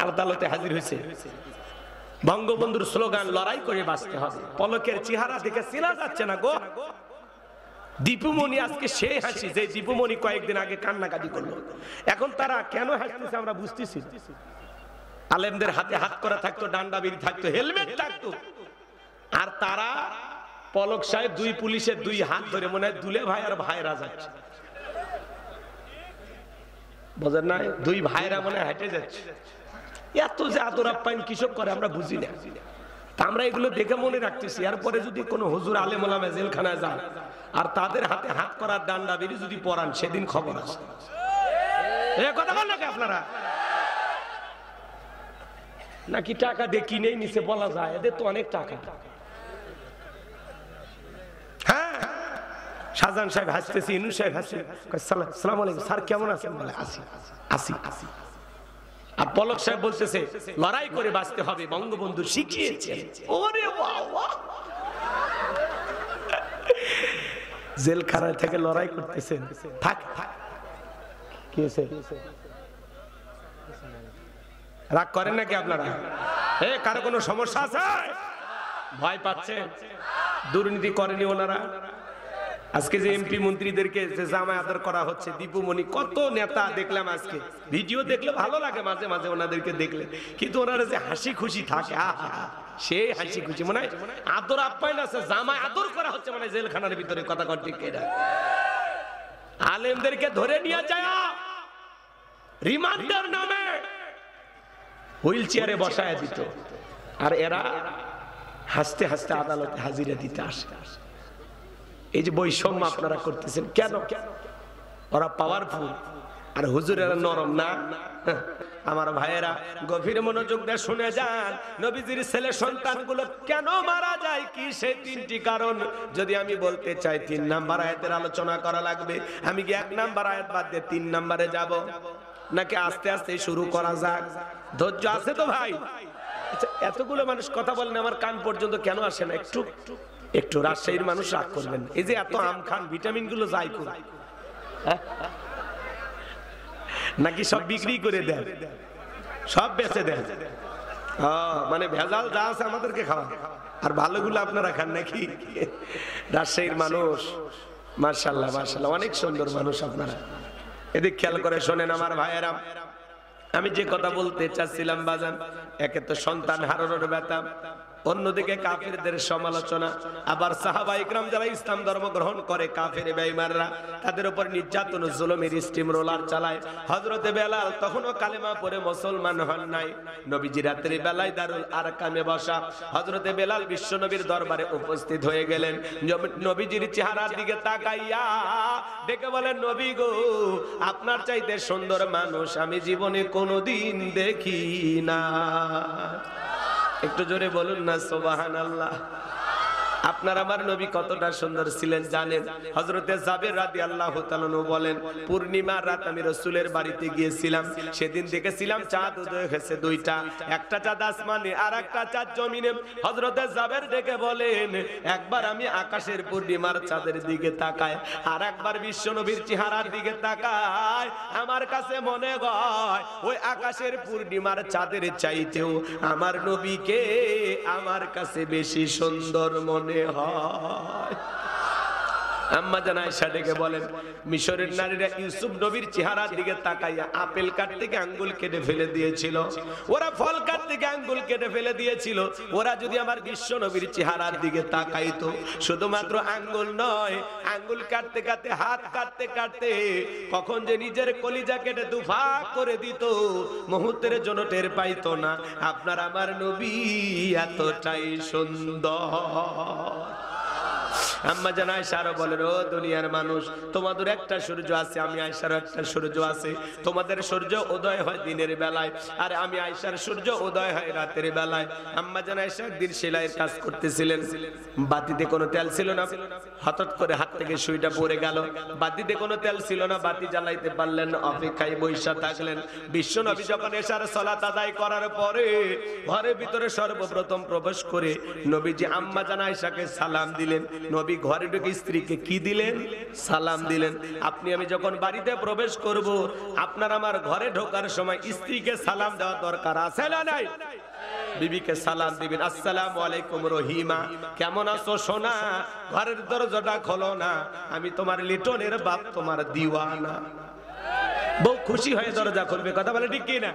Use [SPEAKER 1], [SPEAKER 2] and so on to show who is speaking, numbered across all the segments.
[SPEAKER 1] আদালতে হাজির হয়েছে। বঙ্গবন্ধুর স্লোগান লড়াই করে বাঁচতে হবে। পলকের চেহারা দেখে চেনা যাচ্ছে না গো। দীপুমণি আজকে সে হাসি যে দীপুমণি কয়েকদিন আগে কান্নাকাটি করলো। এখন তারা কেন হাসতেছে আমরা বুঝতেছি। আলেমদের হাতে হাত করা থাকতো, ডান্ডা বিড়ি থাকতো, হেলমেট থাকতো, আর তারা পলক সাহেব দুই পুলিশের দুই হাত ধরে মনে হয় দুলে ভাই আর ভাইরা যাচ্ছে, বুঝেন না? দুই ভাইরা মনে হয় হেঁটে যাচ্ছে। এত যে আদর আপ্যায়ন কিসব করে আমরা বুঝি না। আমরা এগুলো দেখে মনে রাখতেছি। এরপরে যদি কোনো হুজুর আলেম ওলামা জেলখানায় যান আর তাদের হাতে হাত করার ডান্ডা বিড়ি যদি পরান, সেদিন খবর আছে। এই কথা বল নাকি আপনারা? নাকি টাকা দিয়ে কিনেই নিচে বলা যায়, এদের তো অনেক টাকা। হ্যাঁ, শাহজাহান সাহেব হাসতেছি, ইনু সাহেব হাসছে, আসসালামু আলাইকুম স্যার, কেমন আছেন? বলে আসি আসি আসি। আর পলক সাহেব বলতেছে লড়াই করে বাঁচতে হবে, বঙ্গবন্ধু শিখিয়েছে। ওরে বাবা, জেলখানা থেকে লড়াই করতেছেন। থাক থাক, কি হয়েছে? রাগ করেন নাকি আপনারা? কারো কোনো সমস্যা আছে? ভয় পাচ্ছেন? দুর্নীতি করেনি ওনারা? আজকে যে এমপি মন্ত্রীদেরকে যে জামায় আদর করা হচ্ছে, দীপুমণি, কত নেতা দেখলাম আজকে। ভিডিও দেখলে ভালো লাগে মাঝে মাঝে ওনাদেরকে দেখলে, কিন্তু ওনারা যে হাসি খুশি থাকে, সে হাসি খুশি, মনে হয় আদর আপ্যায়ন আছে, জামায় আদর করা হচ্ছে মানে জেলখানার ভিতরে। কথা কর ঠিক কিনা? আলেমদেরকে ধরে নিয়ে যায় রিমান্ডের নামে হুইল চেয়ারে বসায় দিত, আর এরা হাসতে হাসতে আদালতে হাজিরা দিতে আসে। এই যে বৈষম্য আপনারা করতেছেন কেন? ওরা পাওয়ারফুল আর হুজুরেরা নরম না। আমার ভাইয়েরা গভীর মনোযোগ দিয়ে শুনে যান, নবীজির ছেলে সন্তানগুলো কেন মারা যায়, কি সেই তিনটি কারণ যদি আমি বলতে চাই, 3 নাম্বার আয়াতের আলোচনা করা লাগবে। আমি কি 1 নাম্বার আয়াত বাদ দিয়ে 3 নাম্বারে যাব, নাকি আস্তে আস্তে শুরু করা যাক? ধৈর্য আছে তো ভাই? আচ্ছা, এতগুলো মানুষ কথা বলেন, আমার কান পর্যন্ত কেন আসে না? একটু একটু রাজশাহীর মানুষ রাগ করবেন। এই যে এত আম খান, ভিটামিন গুলো যাই কোন, নাকি সব বিক্রি করে দেন, সব বেচে দেন? মানে ভেজাল যা আছে আমাদেরকে খাওয়া, আর ভালোগুলো আপনারা খান নাকি? রাজশাহীর মানুষ মাশাআল্লাহ মাশাআল্লাহ, অনেক সুন্দর মানুষ আপনারা। এদিক খেয়াল করে শোনেন আমার ভাইয়েরা, আমি যে কথা বলতে চাচ্ছিলাম বাজান, একে তো সন্তান হারানোর ব্যথা, অন্যদিকে কাফেরদের সমালোচনা, আবার সাহাবা ইকরাম যারা ইসলাম ধর্ম গ্রহণ করে কাফের বেঈমানরা তাদের উপর নির্যাতন ও জুলুমের স্টিম রোলার চালায়। হযরতে বেলাল তখনও কালেমা পড়ে মুসলমান হন নাই। নবীজি রাতের বেলায় দারুল আরকামে বসা, হযরতে বেলাল বিশ্ব নবীর দরবারে উপস্থিত হয়ে গেলেন। নবীজির চেহারার দিকে তাকাইয়া ডেকে বলেন, নবী গো, আপনার চাইতে সুন্দর মানুষ আমি জীবনে কোনোদিন দেখি না। একটু জোরে বলুন না সুবহানাল্লাহ। আপনার আমার নবী কতটা সুন্দর ছিলেন জানেন? হযরতে জাবের রাদিয়াল্লাহু তাআলা বলেন, পূর্ণিমার রাত আমি রাসূলের বাড়িতে গিয়েছিলাম, সেদিন দেখেছিলাম চাঁদ উদয় হয়েছে দুইটা, একটা চাঁদ আসমানে আর একটা চাঁদ জমিনে। হযরতে জাবের ডেকে বলেন, একবার আমি আকাশের পূর্ণিমার চাঁদের দিকে তাকাই, আর একবার বিশ্ব নবীর চেহারার দিকে তাকাই, আমার কাছে মনে হয় ওই আকাশের পূর্ণিমার চাঁদের চাইতেও আমার নবীকে আমার কাছে বেশি সুন্দর মনে হয়। আম্মা জান আয়েশা ডেকে বলেন, মিশরের নারীরা ইউসুফ নবীর চেহারার দিকে তাকাইয়া আপেল কাটতে গিয়ে আঙ্গুল কেটে ফেলে দিয়েছিল, ওরা ফল কাটতে গিয়ে আঙ্গুল কেটে ফেলে দিয়েছিল। ওরা যদি আমার বিশ্ব নবীর চেহারার দিকে তাকাইতো, শুধুমাত্র আঙ্গুল নয়, আঙ্গুল কাটতে কাটতে হাত কাটতে কাটতে কখন যে নিজের কলিজা কেটে দুভাগ করে দিত মুহূর্তের জন্য টের পাইতো না। আপনার আমার নবী এতটাই সুন্দর। আম্মা জান আয়েশা আরো বলেন, ও দুনিয়ার মানুষ, তোমাদের একটা সূর্য আছে, আমি আয়েশার একটা সূর্য আছে। তোমাদের সূর্য উদয় হয় দিনের বেলায়, আর আমি আয়েশার সূর্য উদয় হয় রাতের বেলায়। আম্মা জান আয়েশা একদিন সেলাইয়ের কাজ করতেছিলেন, বাতিতে কোনো তেল ছিল না, হঠাৎ করে হাত থেকে সুইটা পড়ে গেল, বাতিতে কোনো তেল ছিল না, বাতি জ্বালাইতে পারলেন না, অপেক্ষায় বৈশা থাকলেন। বিশ্ব নবী যখন এশার সালাত আদায় করার পরে ঘরের ভিতরে সর্বপ্রথম প্রবেশ করে নবীজি আম্মা জান আয়েশাকে সালাম দিলেন। নবী নবী ঘরে ঢুকে স্ত্রীকে কি দিলেন? সালাম দিলেন। আপনি আমি যখন বাড়িতে প্রবেশ করব, আপনার আমার ঘরে ঢোকার সময় স্ত্রীকে সালাম দেওয়া দরকার আছে না নাই? বিবিকে সালাম দিবেন, আসসালামু আলাইকুম রহিমা, কেমন আছো সোনা? ঘরের দরজাটা খোলো না, আমি তোমার লিটনের বাপ, তোমার দিওয়ানা। বউ খুশি হয়ে দরজা খুলবে, কথা বলে ঠিক কি না?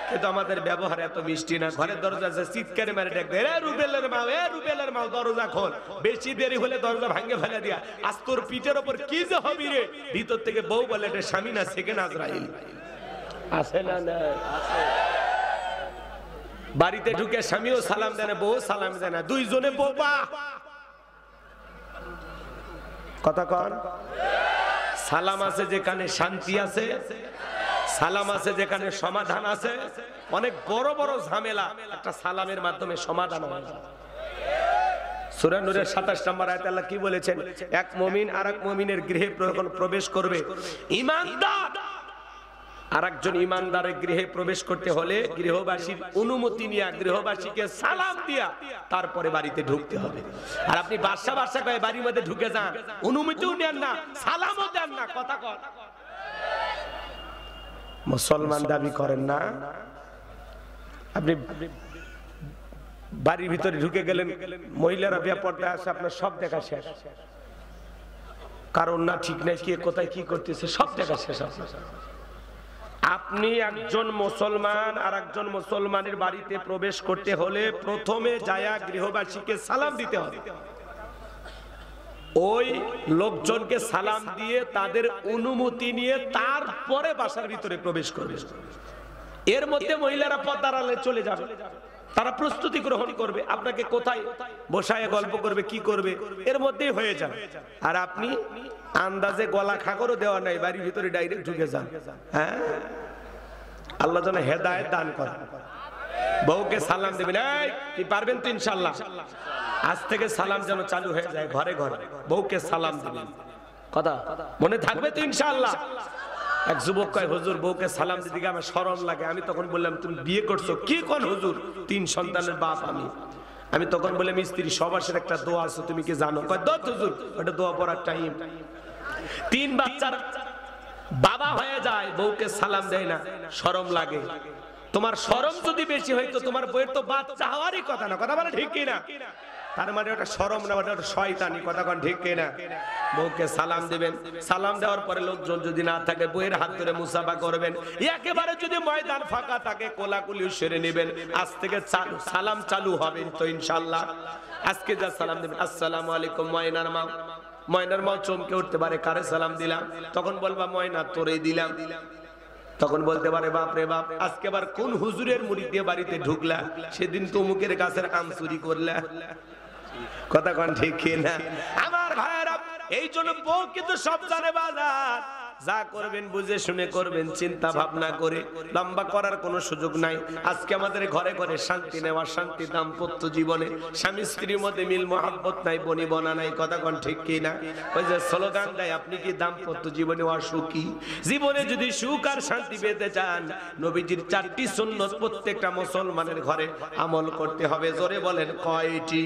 [SPEAKER 1] কিন্তু আমাদের ব্যবহার এত মিষ্টি না। ঘরের দরজা চিৎকারে মারে ডাকবে, এ রুবেলের মা, এ রুবেলের মা, দরজা খোল। বেশি দেরি হলে দরজা ভাঙে ফেলে দিয়া, আজ তোর পিঠের উপর কি যে হবি রে। ভিতর থেকে বউ বলে, এটা স্বামী না, সেকেন্ড আজরাইল। আছে না? না আছে। বাড়িতে ঢুকে স্বামীও সালাম দেয় না, বউ সালাম দেয় না, দুইজনে বোবা। কথা কন। সালাম আছে যেখানে শান্তি আছে, সালাম আছে যেখানে সমাধান আছে। অনেক বড় বড় ঝামেলা একটা সালামের মাধ্যমে সমাধান হয়। সূরা নূরের 27 নম্বর আয়াতে আল্লাহ কি বলেছেন? এক মুমিন আরেক মুমিনের গৃহে প্রবেশ করবে, ঈমানদার আরেকজন ঈমানদারের গৃহে প্রবেশ করতে হলে গৃহবাসীর অনুমতি নিয়ে গৃহবাসীকে সালাম দিয়া তারপরে বাড়িতে ঢুকতে হবে। আর আপনি বাসা বাসা করে বাড়ির মধ্যে ঢুকে যান, অনুমতিও নেন না, সালামও দেন না, কথা কন। মুসলমান দাবি করেন না? আপনি বাড়ির ভিতরে ঢুকে গেলেন, মহিলারা বেপরদায় আসে, আপনার সব দেখা শেষ। কারণ না ঠিক নাই, কে কোথায় কি করতেছে সব দেখা শেষ। আপনি একজন মুসলমান আর একজন মুসলমানের বাড়িতে প্রবেশ করতে হলে প্রথমে যায়া গৃহবাসীকে সালাম দিতে হবে। ওই লোকজনকে সালাম দিয়ে তাদের অনুমতি নিয়ে তারপরে বাসার ভিতরে প্রবেশ করবে। এর মধ্যে মহিলারা পর্দার আড়ালে চলে যাবে, তারা প্রস্তুতি গ্রহণ করবে, আপনাকে কোথায় বসায় গল্প করবে, কি করবে, এর মধ্যেই হয়ে যাবে। আর আপনি আন্দাজে গলা খাগরও দেওয়া নাই, বাড়ির ভিতরে ডাইরেক্ট ঢুকে যান। হ্যাঁ, আল্লাহ যেন হেদায়েত দান করে। বউকে সালাম দেবেন, এই কি পারবেন তো ইনশাআল্লাহ? আজ থেকে সালাম যেন চালু হয়ে যায় ঘরে ঘরে, বউকে সালাম দিবেন। কথা মনে থাকবে তো ইনশাআল্লাহ? এক যুবক কয়, হুজুর বউকে সালাম দিতে গিয়ে আমার শরম লাগে। আমি তখন বললাম, তুমি বিয়ে করছো? কি কোন হুজুর, 3 সন্তানের বাপ আমি তখন বললাম, স্ত্রী সবাসের একটা দোয়া আছে, তুমি কি জানো? কয়, দোয়া হুজুর, ওটা দোয়া পড়ার টাইম। 3 বাচ্চার বাবা হয়ে যায়, বউকে সালাম দেয় না, শরম লাগে। তোমার শরম যদি বেশি হইতো, তোমার বউয়ের তো বাচ্চা হওয়ারই কথা না, কথা বলে ঠিক কিনা? তার মানে ওটা শরম না, ওটা শয়তানি, কথা কোন ঠিক কিনা? বউকে সালাম দিবেন, সালাম দেওয়ার পরে লোকজন যদি না থাকে বউয়ের হাত ধরে মুসাফা করবেন। একেবারে যদি ময়দান ফাঁকা থাকে কোলাকুলি সেরে নেবেন। আজ থেকে সালাম চালু হবে তো ইনশাআল্লাহ। আজকে যা সালাম দেবেন, আসসালামু আলাইকুম ময়নার মা। ময়নার মা চমকে উঠতে পারে, কারে সালাম দিলাম? তখন বলবা, ময়না তোরেই দিলাম। তখন বলতে পারে, বাপ রে বাপ, আজকে আবার কোন হুজুরের মুড়ি দিয়ে বাড়িতে ঢুকলা? সেদিন তো মুখের গাছের আম চুরি করলা। কথা কোন ঠিক কিনা? আমার ভাইরা, এই জন্য বউ কিন্তু সব জানে বাজার। যা করবেন বুঝে শুনে করবেন, চিন্তা ভাবনা করে। লম্বা করার কোনো সুযোগ নাই। আজকে আমাদের ঘরে ঘরে শান্তি নেওয়া, শান্তি দাম্পত্য জীবনে স্বামী স্ত্রীর মধ্যে মিল মহাব্বত নাই, বনিবনা নাই, কথা কোন ঠিক কিনা? ওই যে স্লোগান দেয়, আপনি কি দাম্পত্য জীবনে অসুখী? জীবনে যদি সুখ আর শান্তি পেতে চান, নবীজির 4টি সুন্নত প্রত্যেকটা মুসলমানের ঘরে আমল করতে হবে। জোরে বলেন, কয়টি?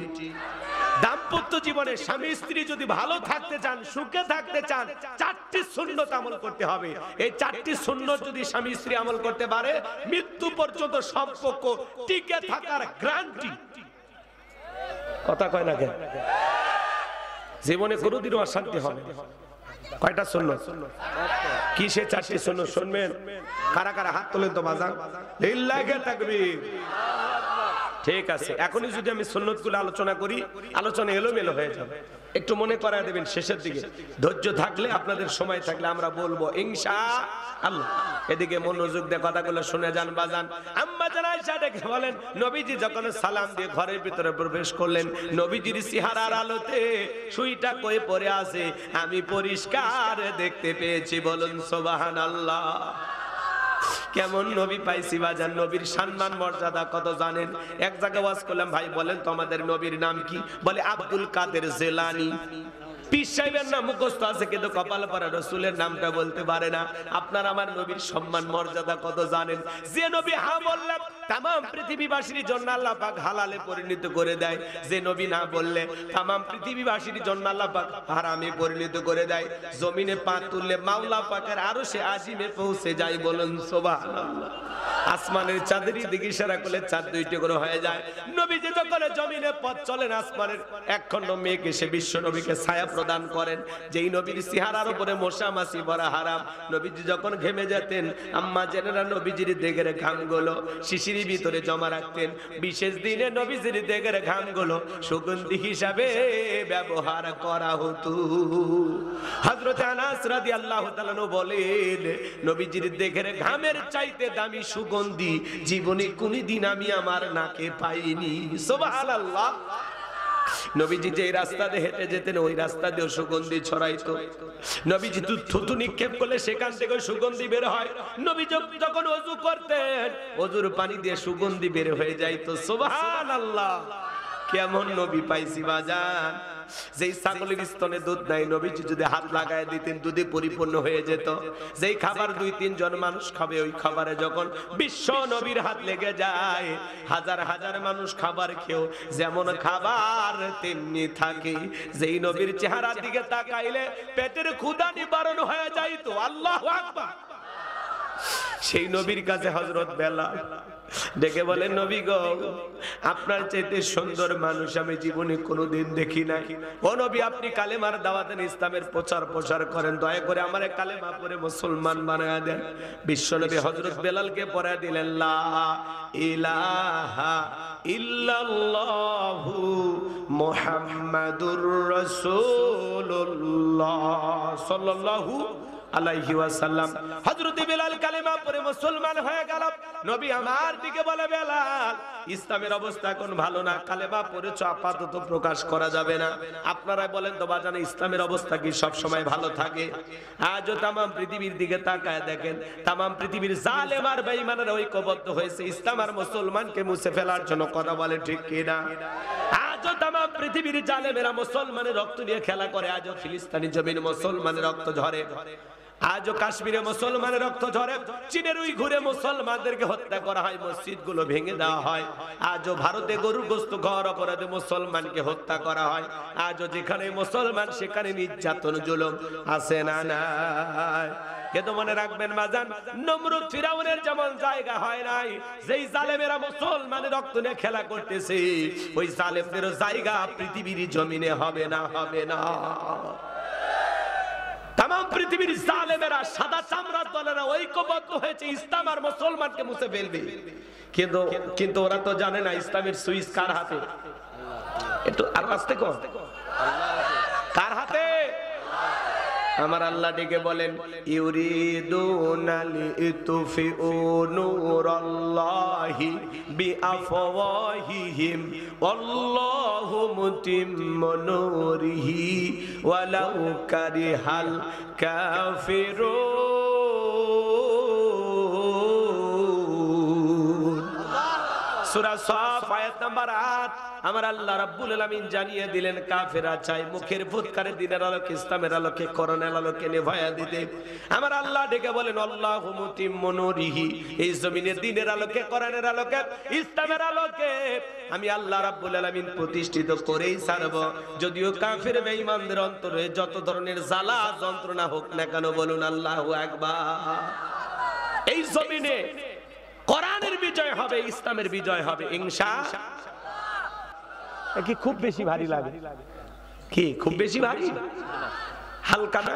[SPEAKER 1] দাম্পত্য জীবনে স্বামী স্ত্রী যদি ভালো থাকতে চান, সুখে থাকতে চান, 4টি সুন্নত আমল করতে হবে। এই 4টি সুন্নত যদি স্বামী স্ত্রী আমল করতে পারে, মৃত্যু পর্যন্ত সম্পর্ক টিকে থাকার গ্যারান্টি। কথা কয় না কেন? জীবনে কোনোদিনও অশান্তি হবে না। কয়টা সুন্নত? কি সে 4টি সুন্নত শুনবেন? কারা কারা হাত তোলেন তো বাজান? লিল্লাহি তাকবীর। ঠিক আছে, এখনই যদি আমি সুন্নতগুলো আলোচনা করি, আলোচনা এলোমেলো হয়ে যাবে। একটু মনে করায় দেবেন শেষের দিকে। ধৈর্য থাকলে, আপনাদের সময় থাকলে আমরা বলবো ইনশাআল্লাহ। এদিকে মনোযোগ দিয়ে কথাগুলো শুনে যান বাজান। আম্মা জান আয়েশা ডেকে বলেন, নবীজি যখন সালাম দিয়ে ঘরের ভিতরে প্রবেশ করলেন, নবীজির চেহারার আলোতে সুইটা কয়ে পড়ে আছে, আমি পরিষ্কার দেখতে পেয়েছি। বলুন সুবহানাল্লাহ। কেমন নবী পাইছি বাজান, নবীর সম্মান মর্যাদা কত জানেন? এক জায়গায় ওয়াজ করলাম, ভাই বলেন তো আমাদের নবীর নাম কি? বলে আব্দুল কাদের জিলানী। পীর সাহেবের নাম মুখস্থ আছে, কিন্তু কপাল পরা রাসূলের নামটা বলতে পারে না। আপনার আমার নবীর সম্মান মর্যাদা কত জানেন? যে নবী হা বললেন তামাম পৃথিবীবাসীর জন্য আল্লাহ পাক হালালে পরিণত করে দেয়, যে নবী না বললে তামাম পৃথিবীবাসীর জন্য আল্লাহ পাক হারামে পরিণত করে দেয়। জমিনে পা তুললে মাওলা পাকের আরশে আজিমে পৌঁছে যায়, বলেন সুবহানাল্লাহ। আসমানের চাঁদের দিকে ইশারা করলে চাঁদ দুইটি করে হয়ে যায়। নবীজি যখন জমিনে পথ চলেন, আসমানের একখণ্ড মেঘ এসে বিশ্ব নবীকে ছায়া প্রদান করেন। যেই নবীর চেহারার উপরে মশা মাছি ভরা হারাম, নবীজি যখন ঘেমে যেতেন, আম্মা জেনেরা নবীজির দেগের ঘামগুলো শিশির ভিতরে জমা রাখতেন। বিশেষ দিনে নবীজির দেগের ঘামগুলো সুগন্ধি হিসাবে ব্যবহার করা হতো। হযরত আনাস রাদিয়াল্লাহু তাআলা বলেন, নবীজির দেগের ঘামের চাইতে দামি সুগন্ধি জীবনে কোনদিন আমি আমার নাকে পাইনি। সুবহানাল্লাহ। নবীজি যে রাস্তা দিয়ে হেঁটে যেতেন, ওই রাস্তা দিয়ে সুগন্ধি ছড়াইতো। নবীজি থুতু নিক্ষেপ করলে সেখান থেকে সুগন্ধি বের হয়। নবী যখন ওযু করতেন, ওযুর পানি দিয়ে সুগন্ধি বের হয়ে যাইতো। সুবহানাল্লাহ। কেমন নবী পাইছি বাজান। যেই ছাগলের স্তনে দুধ নাই, নবীজি যদি হাত লাগায় দিতেন দুধে পরিপূর্ণ হয়ে যেত। যেই খাবার 2-3 জন মানুষ খাবে, ওই খাবারে যখন বিশ্ব নবীর হাত লেগে যায়, হাজার হাজার মানুষ খাবার খেয়েও যেমন খাবার তেমনি থাকে। যেই নবীর চেহারার দিকে তাকাইলে পেটের ক্ষুধা নিবারণ হয়ে যাইতো। আল্লাহু আকবার। সেই নবীর কাছে হযরত বেলাল ডেকে বলেন, নবী গো, আপনার চাইতে সুন্দর মানুষ আমি জীবনে কোনোদিন দেখি নাই। ও নবী, আপনি কালেমার দাওয়াত দেন, ইসলামের প্রচার করেন, দয়া করে আমারে কালেমা পড়ে মুসলমান বানায়া দেন। বিশ্বনবী হযরত বেলালকে পড়ায় দিলেন, লা ইলাহা ইল্লাল্লাহু মুহাম্মাদুর রাসূলুল্লাহ সাল্লাল্লাহু আলাইহি ওয়াসাল্লাম। হযরত বেলাল কালেমা পড়ে মুসলমান হয়ে গেল। নবী আমার দিকে বলে, বেলাল, ইসলামের অবস্থা এখন ভালো না, কালেমা পড়েছো আপাতত প্রকাশ করা যাবে না। আপনারা বলেন তো বাজানে, ইসলামের অবস্থা কি সব সময় ভালো থাকে? আজও তামাম পৃথিবীর দিকে তাকায় দেখেন, তামাম পৃথিবীর জালেম আর বেঈমানরা ঐক্যবদ্ধ হয়েছে ইসলাম আর মুসলমানকে মুছে ফেলার জন্য। কথা বলে ঠিক কিনা? আজও তামাম পৃথিবীর জালেমেরা মুসলমানের রক্ত নিয়ে খেলা করে। আজও ফিলিস্তিনি জমিন মুসলমানের রক্ত ঝরে, আজও কাশ্মীরে মুসলমানের রক্ত ঝরে, চীনের উইঘুরে মুসলমানদেরকে হত্যা করা হয়, মসজিদগুলো ভেঙে দেওয়া হয়। আজও ভারতে গরুর গোশত খাওয়ার অপরাধে মুসলমানকে হত্যা করা হয়। আজও যেখানে মুসলমান সেখানে নির্যাতন জুলুম আছে না নাই? কিন্তু মনে রাখবেন বাজান, নমরুদ ফিরাউনের যেমন জায়গা হয় নাই, যেই জালেমেরা মুসলমানের রক্ত নিয়ে খেলা করতেছে, ওই জালেমদের জায়গা পৃথিবীর জমিনে হবে না, হবে না। তামাম পৃথিবীর জালেমেরা, সাদা চামড়ার দলেরা ঐক্যবদ্ধ হয়েছে ইসলাম আর মুসলমানকে মুছে ফেলবে। কিন্তু ওরা তো জানে না ইসলামের সুইচ কার হাতে। একটু আর আস্তে কর, কার হাতে? আমার আল্লাহ ডেকে বলেন, ইউরিদুনা লিতুফিউ নূরাল্লাহি বিআফওয়াহিহিম ওয়াল্লাহু মুতিম্মু নূরিহি ওয়ালাউ কারিহাল কাফিরুন। সূরা সাফ আয়াত নাম্বার 8। আমার আল্লাহ রাব্বুল আলামিন জানিয়ে দিলেন, কাফেররা চায় মুখের ফুৎকারে দিনের আলোকে, ইসলামের আলোকে, কোরআনের আলোকে নেভায়া দিতে। আমার আল্লাহ ডেকে বলেন, আল্লাহু মুতিম্মু নূরিহি, এই জমিনে দিনের আলোকে, কোরআনের আলোকে, ইসলামের আলোকে আমি আল্লাহ রাব্বুল আলামিন প্রতিষ্ঠিত করেই ছাড়ব। যদিও কাফের বেঈমানদের অন্তরে যত ধরনের জ্বালা যন্ত্রণা হোক না কেন, বলুন আল্লাহু আকবার। এই জমিনে কোরআনের বিজয় হবে, ইসলামের বিজয় হবে ইনশাআল্লাহ। কি খুব বেশি ভারী লাগে? কি খুব বেশি ভারী? হালকা না,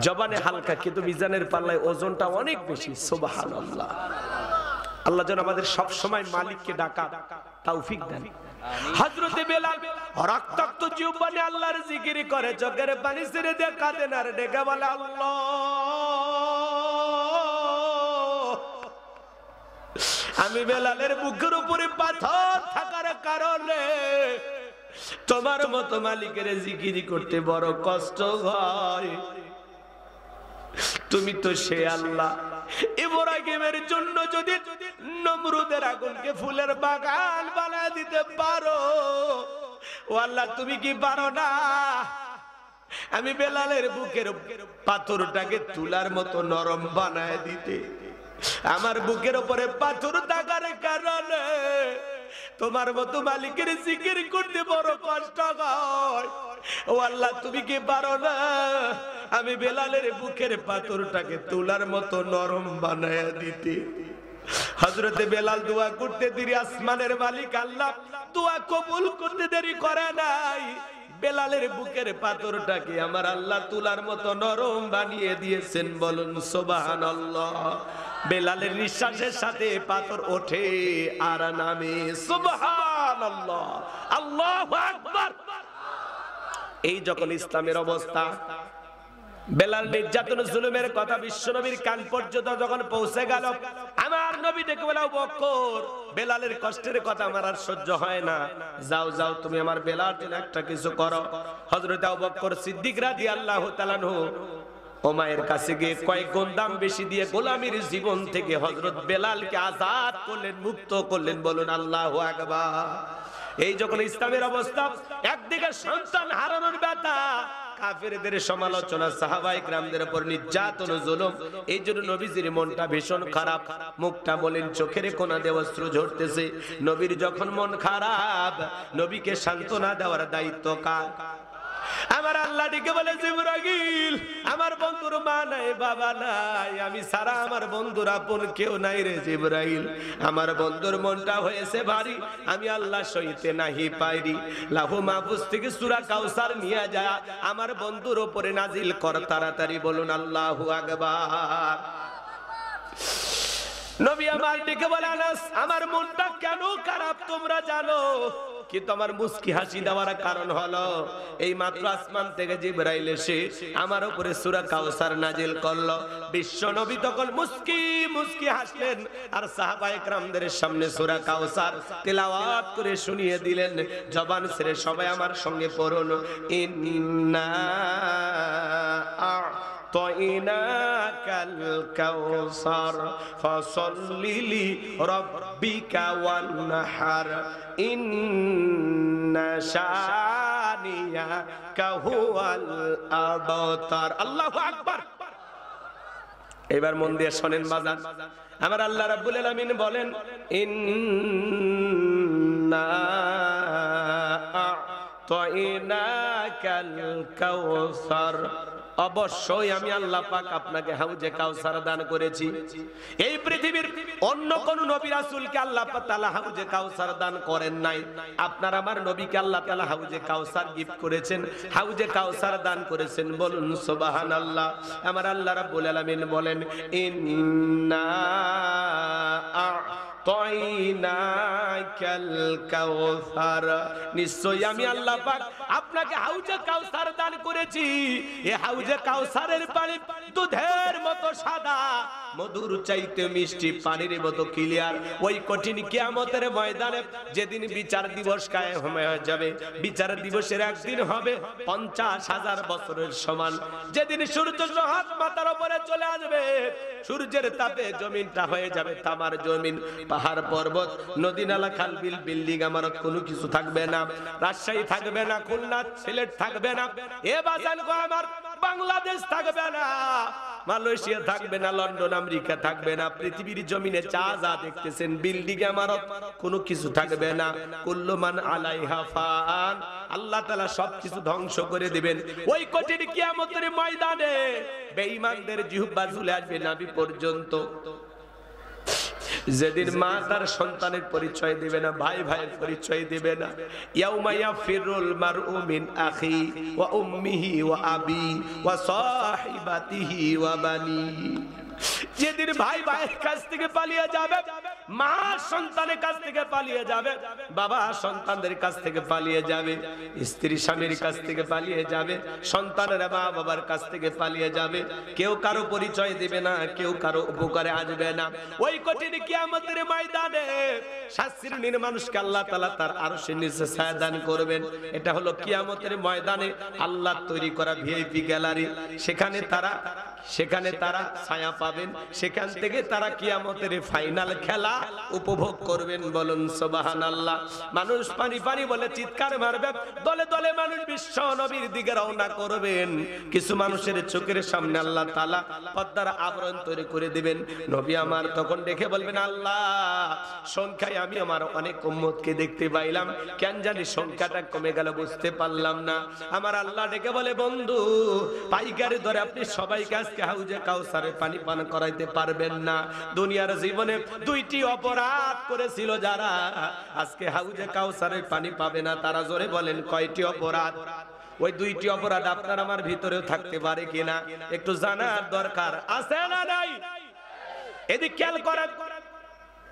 [SPEAKER 1] জবানে হালকা, কিন্তু মিজানের পাল্লায় ওজনটা অনেক বেশি। সুবহানাল্লাহ। আল্লাহ যেন আমাদের সব সময় মালিককে ডাকা তৌফিক দেন। হযরত বেলাল রক্তাক্ত জিহ্বানে আল্লাহর জিকির করে, চোখের পানি ছেড়ে দিয়ে কাঁদেন আর ডেকে বলে, আল্লাহ, আমি বেলালের বুকের উপরে পাথর থাকার কারণে তোমার মতো মালিকের জিকির করতে বড় কষ্ট হয়। তুমি তো সে আল্লাহ, ইব্রাহিমের জন্য যদি নমরুদের আগুনকে ফুলের বাগান বানায় দিতে পারো, ও আল্লাহ তুমি কি পারো না? আমি বেলালের বুকের পাথরটাকে তুলার মতো নরম বানায় দিতে। আমার বুকের উপরে পাথর থাকার কারণে তোমার মতো মালিকের জিকির করতে বড় কষ্ট হয়। ও আল্লাহ, তুমি কি পারো না আমি বেলালের বুকের পাথরটাকে তুলার মতো নরম বানায়া দিতে? হযরতে বেলাল দোয়া করতে দেরি আসমানের মালিক আল্লাহ দোয়া কবুল করতে দেরি করে নাই। বেলালের বুকের পাথরটাকে আমার আল্লাহ তুলার মতো নরম বানিয়ে দিয়েছেন। বলুন সুবহানাল্লাহ। বেলালের নিঃশ্বাসের সাথে পাথর ওঠে আর নামে। সুবহানাল্লাহ, আল্লাহু আকবার। এই যখন ইসলামের অবস্থা, বেলাল নির্যাতন জুলুমের কথা বিশ্বনবীর কান পর্যন্ত যখন পৌঁছে গেল, আমার নবী ডেকে বলে, আবু বকর, বেলালের কষ্টের কথা আমার আর সহ্য হয় না, যাও যাও তুমি আমার বেলাল জন্য একটা কিছু করো। হযরত আবু বকর সিদ্দিক রাদিয়াল্লাহু তাআলা আনহু ওমায়ের কাছে গিয়ে কয়েক গুণ দাম বেশি দিয়ে গোলামীর জীবন থেকে হযরত বেলালকে আজাদ করলেন, মুক্ত করলেন। বলুন আল্লাহু আকবার। এই যখন ইসলামের অবস্থা, একদিকে সন্তান হারানোর ব্যথা, কাফেরদের সমালোচনা, সাহাবায়ে কেরামদের উপর নির্যাতন ও জুলুম, এই জন্য নবীজির মনটা ভীষণ খারাপ, মুখটা বলেন চোখের কোণা দিয়ে অশ্রু ঝরতেছে। নবীর যখন মন খারাপ, নবীকে সান্ত্বনা দেওয়ার দায়িত্ব কার? আমার আল্লাহ ডেকে বলে, জিবরাইল, আমার বন্ধুর মা নাই, বাবা নাই, আমি সারা আমার বন্ধুর আপন কেউ নাই রে জিবরাইল। আমার বন্ধুর মনটা হয়েছে ভারী, আমি আল্লাহ সইতে নাহি পাইরি। লাহু মাহফুজ থেকে সূরা কাউসার নিয়ে যায় আমার বন্ধুর উপরে নাজিল কর তাড়াতাড়ি। বলুন আল্লাহু আকবার। নবী আমার ডেকে বলে, আনাস, আমার মনটা কেন খারাপ তোমরা জানো, কিন্তু আমার মুস্কি হাসি দেওয়ার কারণ হলো এই মাত্র আসমান থেকে জিবরাইল এসে আমার উপরে সূরা কাউসার নাজিল করলো। বিশ্ব নবী তখন মুস্কি মুস্কি হাসলেন আর সাহাবায়ে কেরামদের সামনে সূরা কাউসার তেলাওয়াত করে শুনিয়ে দিলেন। জবান ছেড়ে সবাই আমার সঙ্গে পড়ুন, ইন্না আ'তাইনাকাল কাউসার ফাসাল্লি লিরাব্বিকা ওয়ানহার ইন্না শানিয়াকা হুয়াল আবতার। আল্লাহু আকবার। এবার মন দিয়ে শোনেন বাজান, আমার আল্লাহ রাব্বুল আলামিন বলেন, ইন্না আ'তাইনাকাল কাউসার, অবশ্যই আমি আল্লাহ পাক আপনাকে হাউজে কাউসার দান করেছি। এই পৃথিবীর অন্য কোন নবী রাসূলকে আল্লাহ তাআলা হাউজে কাউসার দান করেন নাই। আপনার আমার নবীকে আল্লাহ তাআলা হাউজে কাউসার গিফট করেছেন, হাউজে কাউসার দান করেছেন। বলুন সুবহানাল্লাহ। আমার আল্লাহ রাব্বুল আলামিন বলেন, ইন্না আ'তাইনাকাল কাউসার, নিশ্চয়ই আমি আল্লাহ পাক আপনাকে হাউজে কাউসার দান করেছি। এই হাউজে কাউসারের পানি দুধের মতো সাদা, মধুর চাইতে মিষ্টি, পানির মতো ক্লিয়ার। ওই কঠিন কিয়ামতের ময়দানে যেদিন বিচার দিবস কায়েম হয়ে যাবে, বিচার দিবসের একদিন হবে 50,000 বছরের সমান। যেদিন সূর্য হাত মাথার উপরে চলে আসবে, সূর্যের তাপে জমিনটা হয়ে যাবে তামার জমিন, পাহাড় পর্বত নদী নালা খাল বিল বিল্ডিং আমারত কোনো কিছু থাকবে না। রাজশাহী থাকবে না, খুলনা সিলেট থাকবে না, এ বাজান গো আমার বাংলাদেশ থাকবে না, মালয়েশিয়া থাকবে না, লন্ডন আমেরিকা থাকবে না। পৃথিবীর জমিনে যা যা দেখতেছেন বিল্ডিং আমারত কোনো কিছু থাকবে না। কুল্লু মান আলাইহা ফান, আল্লাহ তাআলা সবকিছু ধ্বংস করে দিবেন। ওই কঠিন কিয়ামতের ময়দানে বেঈমানদের জিহ্বা ঝুলে আসবে নাভি পর্যন্ত। যেদিন মা তার সন্তানের পরিচয় দিবে না, ভাই ভাইয়ের পরিচয় দিবে না। ইয়াউমা ইয়াফিরুল মারউ মিন আখি ওয়া উম্মিহি ওয়া আবি ওয়া সাহিবাতিহি ওয়া বানিহি, যেদিন ভাই ভাইয়ের কাছ থেকে পালিয়ে যাবে, মা সন্তানের কাছ থেকে পালিয়ে যাবে, বাবা সন্তানদের কাছ থেকে পালিয়ে যাবে, স্ত্রী স্বামীর কাছ থেকে পালিয়ে যাবে, সন্তানেরা মা বাবার কাছ থেকে পালিয়ে যাবে। কেউ কারো পরিচয় দিবে না, কেউ কারো উপকারে আসবে না। ওই কঠিন কিয়ামতের ময়দানে 7 শ্রেণীর মানুষকে আল্লাহ তাআলা তার আরশের নিচে ছায়া দান করবেন। এটা হলো কিয়ামতের ময়দানে আল্লাহ তৈরি করা ভিআইপি গ্যালারি। সেখানে তারা ছায়া পাবেন, সেখান থেকে তারা কিয়ামতের ফাইনাল খেলা উপভোগ করবেন। বলুন সুবহানাল্লাহ। মানুষ পানি পানি বলে চিৎকার মারবে, দলে দলে মানুষ বিশ্ব নবীর দিকে রওনা করবেন। কিছু মানুষের চোখের সামনে আল্লাহ তাআলা পর্দার আবরণ তৈরি করে দিবেন। নবী আমার তখন দেখে বলবেন, আল্লাহ সংখ্যায় মক্কায় আমি আমার অনেক উম্মতকে দেখতে পাইলাম, কেন জানি সংখ্যাটা কমে গেল বুঝতে পারলাম না। আমার আল্লাহ ডেকে বলে, বন্ধু পাইকারি দরে আপনি সবাইকে আজকে হাউজে কাউসারে পানি পান করাইতে পারবেন না। দুনিয়ার জীবনে দুইটি অপরাধ করেছিল যারা, আজকে হাউজে কাউসারের পানি পাবে না। তারা জোরে বলেন কয়টি অপরাধ? ওই দুইটি অপরাধ আপনার আমার ভিতরেও থাকতে পারে কিনা একটু জানার দরকার আছে না নাই? এদিক খেয়াল করেন,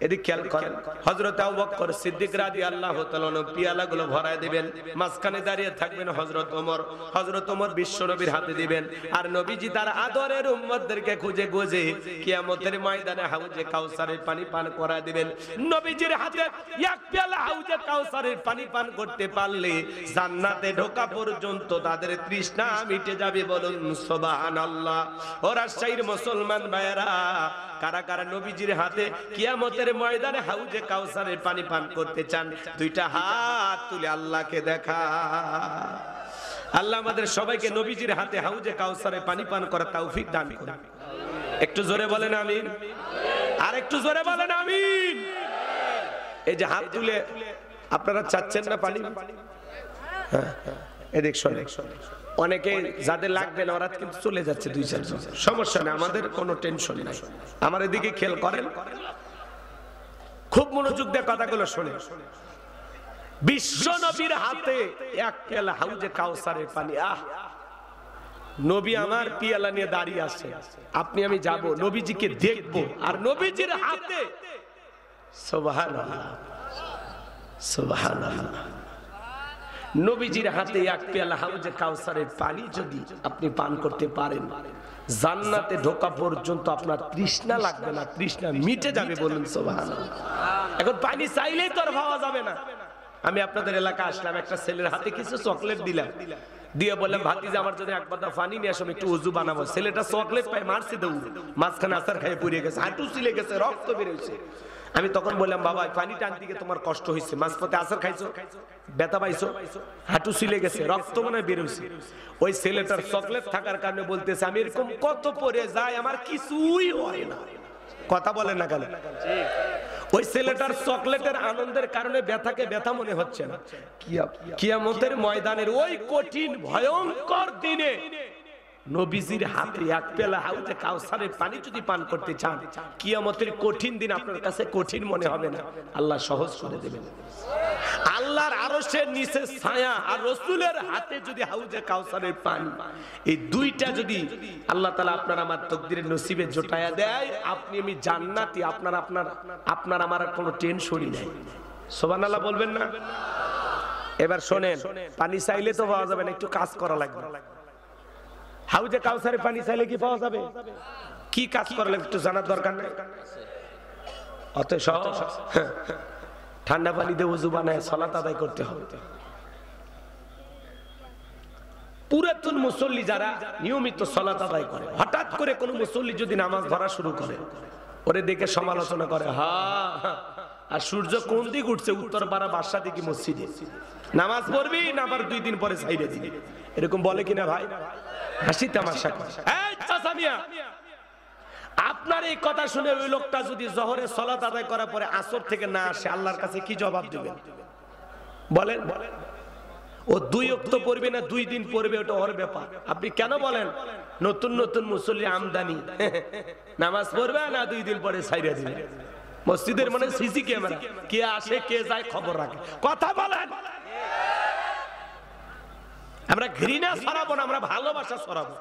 [SPEAKER 1] এদিক খেয়াল করেন। হযরত আবু বকর সিদ্দিক রাদিয়াল্লাহু তাআলা আনহু পিয়ালাগুলো ভরায় দিবেন, মাঝখানে দাঁড়িয়ে থাকবেন হযরত ওমর। হযরত ওমর বিশ্ব নবীর হাতে দিবেন, আর নবীজি তার আদরের উম্মতদেরকে খুঁজে খুঁজে কিয়ামতের ময়দানে হাউজে কাউসারের পানি পান করায় দিবেন। নবীজির হাতে এক পেয়ালা হাউজে কাউসারের পানি পান করতে পারলে জান্নাতে ঢোকা পর্যন্ত তাদের তৃষ্ণা মিটে যাবে। বলুন সুবহানাল্লাহ। ও রাজশাহীর মুসলমান ভাইয়েরা, কারা কারা নবীজির হাতে কিয়ামতের ময়দানে হাউজে কাউসারের পানি পান করতে চান? দুইটা হাত তুলে আল্লাহকে দেখা। আল্লাহ আমাদের সবাইকে নবীজির হাতে হাউজে কাউসারের পানি পান করার তৌফিক দান করুন। একটু জোরে বলেন আমিন, আর একটু জোরে বলেন আমিন। এই যে হাত তুলে আপনারা চাচ্ছেন না পানি? হ্যাঁ, এদিক শোনে। অনেকে যাদের লাগবে না ওরা কিন্তু চলে যাচ্ছে, দুই চারজন, সমস্যা নেই, আমাদের কোনো টেনশন নাই। আমার এদিকে খেয়াল করেন, খুব মনোযোগ দিয়ে কথাগুলো শুনে। বিশ্ব নবীর হাতে এক পেয়ালা হাউজে কাউসারের পানি। আহ, নবী আমার পিয়ালা নিয়ে দাঁড়িয়ে আছে, আপনি আমি যাব নবীজিকে দেখব, আর নবীজির হাতে সুবহানাল্লাহ সুবহানাল্লাহ, নবীজির হাতে এক পেয়ালা হাউজে কাউসারের পানি যদি আপনি পান করতে পারেন, জান্নাতে ঢোকা পর্যন্ত আপনার তৃষ্ণা লাগবে না, তৃষ্ণা মিটে যাবে। বলুন সুবহানাল্লাহ। এখন পানি চাইলেই তো আর পাওয়া যাবে না। আমি আপনাদের এলাকা আসলাম, একটা ছেলের হাতে কিছু চকলেট দিলাম, দিয়ে বললাম ভাতিজা আমার জন্য এক বাদা পানি নিয়ে আসো, একটু ওযু বানাবো। ছেলেটা চকলেট পায় মারছে দৌড়, মাঝখানে আছাড় খেয়ে পড়ে গেছে, হাঁটু ছিলে গেছে, রক্ত বেরোচ্ছে। আমি তখন বললাম বাবা পানি টানতে গিয়ে তোমার কষ্ট হয়েছে, মাঝপথে আছাড় খাইছো, ব্যথা পাইছো, হাঁটু ছিলে গেছে, রক্ত মনে বেরোচ্ছে। ওই ছেলেটার চকলেট থাকার কারণে বলতেছে আমি এরকম কত পরে যাই, আমার কিছুই হয় না। কথা বলেন না কেন? ওই ছেলেটার চকলেটের আনন্দের কারণে ব্যথাকে ব্যথা মনে হচ্ছে না। কিয়ামতের ময়দানের ওই কঠিন ভয়ঙ্কর দিনে নবীজির হাতে এক পেয়ালা হাউজে কাউসারের পানি যদি পান করতে চান, কিয়ামতের কঠিন দিন আপনার কাছে কঠিন মনে হবে না, আল্লাহ সহজ করে দেবেন। আল্লাহর আরশের নিচে ছায়া আর রাসূলের হাতে যদি হাউজে কাউসারের পানি, এই দুইটা যদি আল্লাহ তাআলা আপনার আমার তকদিরের নসিবে জোটায়া দেয়, আপনি আমি জান্নাতি, আপনার আমার কোনো টেনশনই নাই। সুবহানাল্লাহ বলবেন না? এবার শোনেন, পানি চাইলে তো পাওয়া যাবে না, একটু কাজ করা লাগবে। হাউজে কাউসারে পানি চাইলে কি পাওয়া যাবে? কি কাজ করা লাগবে একটু জানার দরকার নেই? অত সহজ, ঠান্ডা পানি দিয়ে ওযু বানায় সালাত আদায় করতে হবে। পুরাতন মুসল্লি যারা নিয়মিত সালাত আদায় করে, হঠাৎ করে কোন মুসল্লি যদি নামাজ ধরা শুরু করে, ওরে দেখে সমালোচনা করে, হ্যাঁ আর সূর্য কোন দিক উঠছে, উত্তর পাড়া বাসা দিকে মসজিদে নামাজ পড়বি না আবার 2 দিন পরে ছাইড়ে দিবি, এরকম বলে কিনা ভাই? হাসি তামাশা করে। এই চাচা মিয়া, আপনার এই কথা শুনে ওই লোকটা যদি জোহরে সালাত আদায় করার পরে আসর থেকে না আসে, আল্লাহর কাছে কি জবাব দিবেন বলেন? ও 2 ওয়াক্ত পড়বে না 2 দিন পড়বে, ওটা ওর ব্যাপার। আপনি কেন বলেন নতুন নতুন মুসল্লি আমদানি, নামাজ পড়বে না 2 দিন পরে ছাইড়ে দিবে। মসজিদের মানে সিসি ক্যামেরা, কে আসে কে যায় খবর রাখে। কথা বলেন, আমরা ঘৃণা ছড়াবো না, আমরা ভালোবাসা ছড়াবো।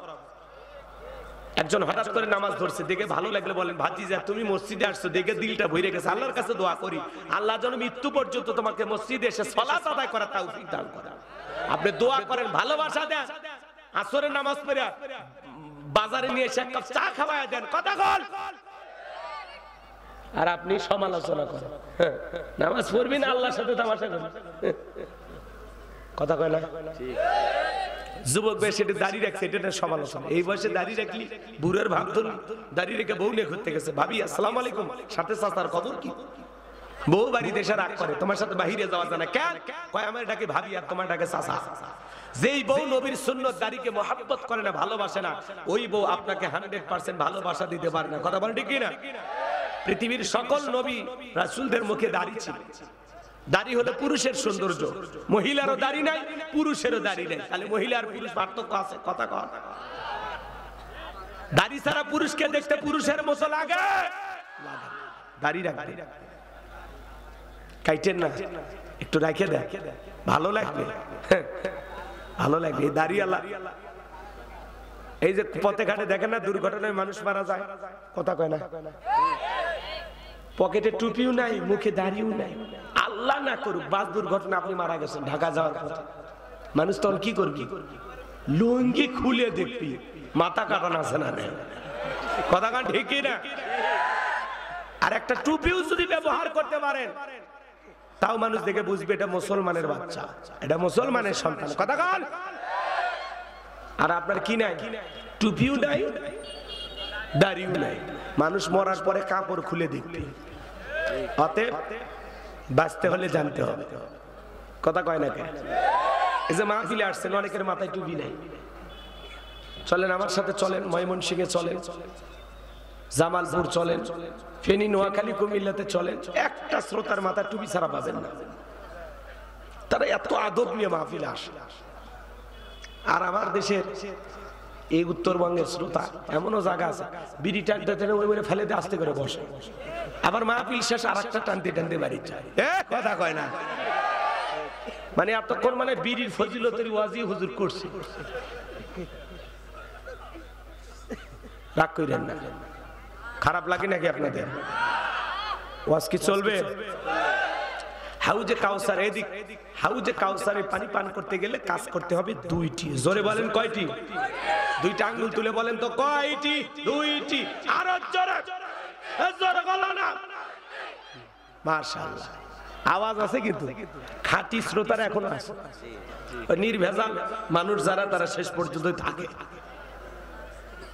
[SPEAKER 1] একজন হঠাৎ করে নামাজ ধরছে, দেখে ভালো লাগলে বলেন ভাতিজা তুমি মসজিদে আসছো, দেখে দিলটা ভরে গেছে, আল্লাহর কাছে দোয়া করি আল্লাহ যেন মৃত্যু পর্যন্ত তোমাকে মসজিদে এসে সালাত আদায় করার তৌফিক দান করে। আপনি দোয়া করেন, ভালোবাসা দেন, আসরের নামাজ পড়ে বাজারে নিয়ে এসে এক কাপ চা খাওয়ায় দেন, কথা বল। আর আপনি সমালোচনা করেন, নামাজ পড়বি না আল্লাহর সাথে তামাশা করেন, কথা কয় না? যুবক বয়সে দাড়ি রাখছে, এটা সমালোচনা। এই বয়সে দাড়ি রাখলি বুড়ের ভাব ধরলি, দাড়ি রেখে বউ নিয়ে ঘুরতে গেছে, ভাবি আসসালামু আলাইকুম, সাথে চাচার খবর কি? বউ বাড়িতে এসে রাগ করে, তোমার সাথে বাহিরে যাওয়া যায় না কেন? কয় আমার ডাকে ভাবি আর তোমার ডাকে চাচা। যেই বউ নবীর সুন্নত দাড়িকে মহব্বত করে না, ভালোবাসে না, ওই বউ আপনাকে 100% ভালোবাসা দিতে পারে না। কথা বলেন ঠিক কিনা? পৃথিবীর সকল নবী রাসূলদের মুখে দাড়ি ছিল। দাড়ি হলো পুরুষের সৌন্দর্য, মহিলারও দাড়ি নাই, পুরুষেরও দাড়ি নাই, তাহলে মহিলা আর পুরুষ পার্থক্য আছে? কথা কর। দাড়ি ছাড়া পুরুষকে দেখতে পুরুষের মতো লাগে, দাড়ি রাখবে, কাইটেন না, একটু রেখে দেয়, ভালো লাগবে, ভালো লাগবে। এই দাড়িওয়ালা, এই যে পথে ঘাটে দেখেন না দুর্ঘটনায় মানুষ মারা যায়, কথা কয় না, পকেটে টুপিও নাই, মুখে দাড়িও নাই, আল্লাহ না করুক বাস দুর্ঘটনা আপনি মারা গেছেন ঢাকা যাওয়ার কথা, মানুষ তখন কি করবি? লুঙ্গি খুলে দেখবি মাথা কাটানো আছে না, কথা কান ঠিক না? আর একটা টুপিও যদি ব্যবহার করতে পারেন তাও মানুষ দেখে বুঝবে এটা মুসলমানের বাচ্চা, এটা মুসলমানের সন্তান, কথা কান। আর আপনার কি নাই? টুপিও নাই, দাড়িও নাই, মানুষ মরার পরে কাপড় খুলে দেখবে। অতএব বাঁচতে হলে জানতে হবে, কথা কয় না কেন? এই যে মাহফিলে আসছেন অনেকের মাথায় টুপি নাই, চলেন আমার সাথে, চলেন ময়মনসিংহে চলেন, জামালপুর চলেন, ফেনী, নোয়াখালী, কুমিল্লাতে চলেন, একটা শ্রোতার মাথা টুপি ছাড়া পাবেন না। তারা এত আদব নিয়ে মাহফিলে আসে। আর আমার দেশের এই উত্তরবঙ্গের শ্রোতা এমনও জায়গা আছে বিড়ি টানতে টানতে ওই মনে ফেলে দিয়ে আস্তে করে বসে, আবার মাহফিল শেষ আর একটা টানতে টানতে বাড়ি যায়, কথা কয় না? মানে এতক্ষণ মানে বিড়ির ফজিলতের ওয়াজি হুজুর করছে, রাগ কইরেন না, খারাপ লাগে নাকি আপনাদের? ওয়াজ কি চলবে? হাউজে কাউসার, এদিক হাউজে কাউসারে পানি পান করতে গেলে কাজ করতে হবে দুইটি। জোরে বলেন কয়টি? দুইটা আঙ্গুল তুলে বলেন তো কয়টি? দুইটি। আরো জোরে, জোরে বলো না। মাশাআল্লাহ, আওয়াজ আছে কিন্তু খাঁটি শ্রোতারা এখনো আছে, নির্ভেজাল মানুষ যারা তারা শেষ পর্যন্ত থাকে।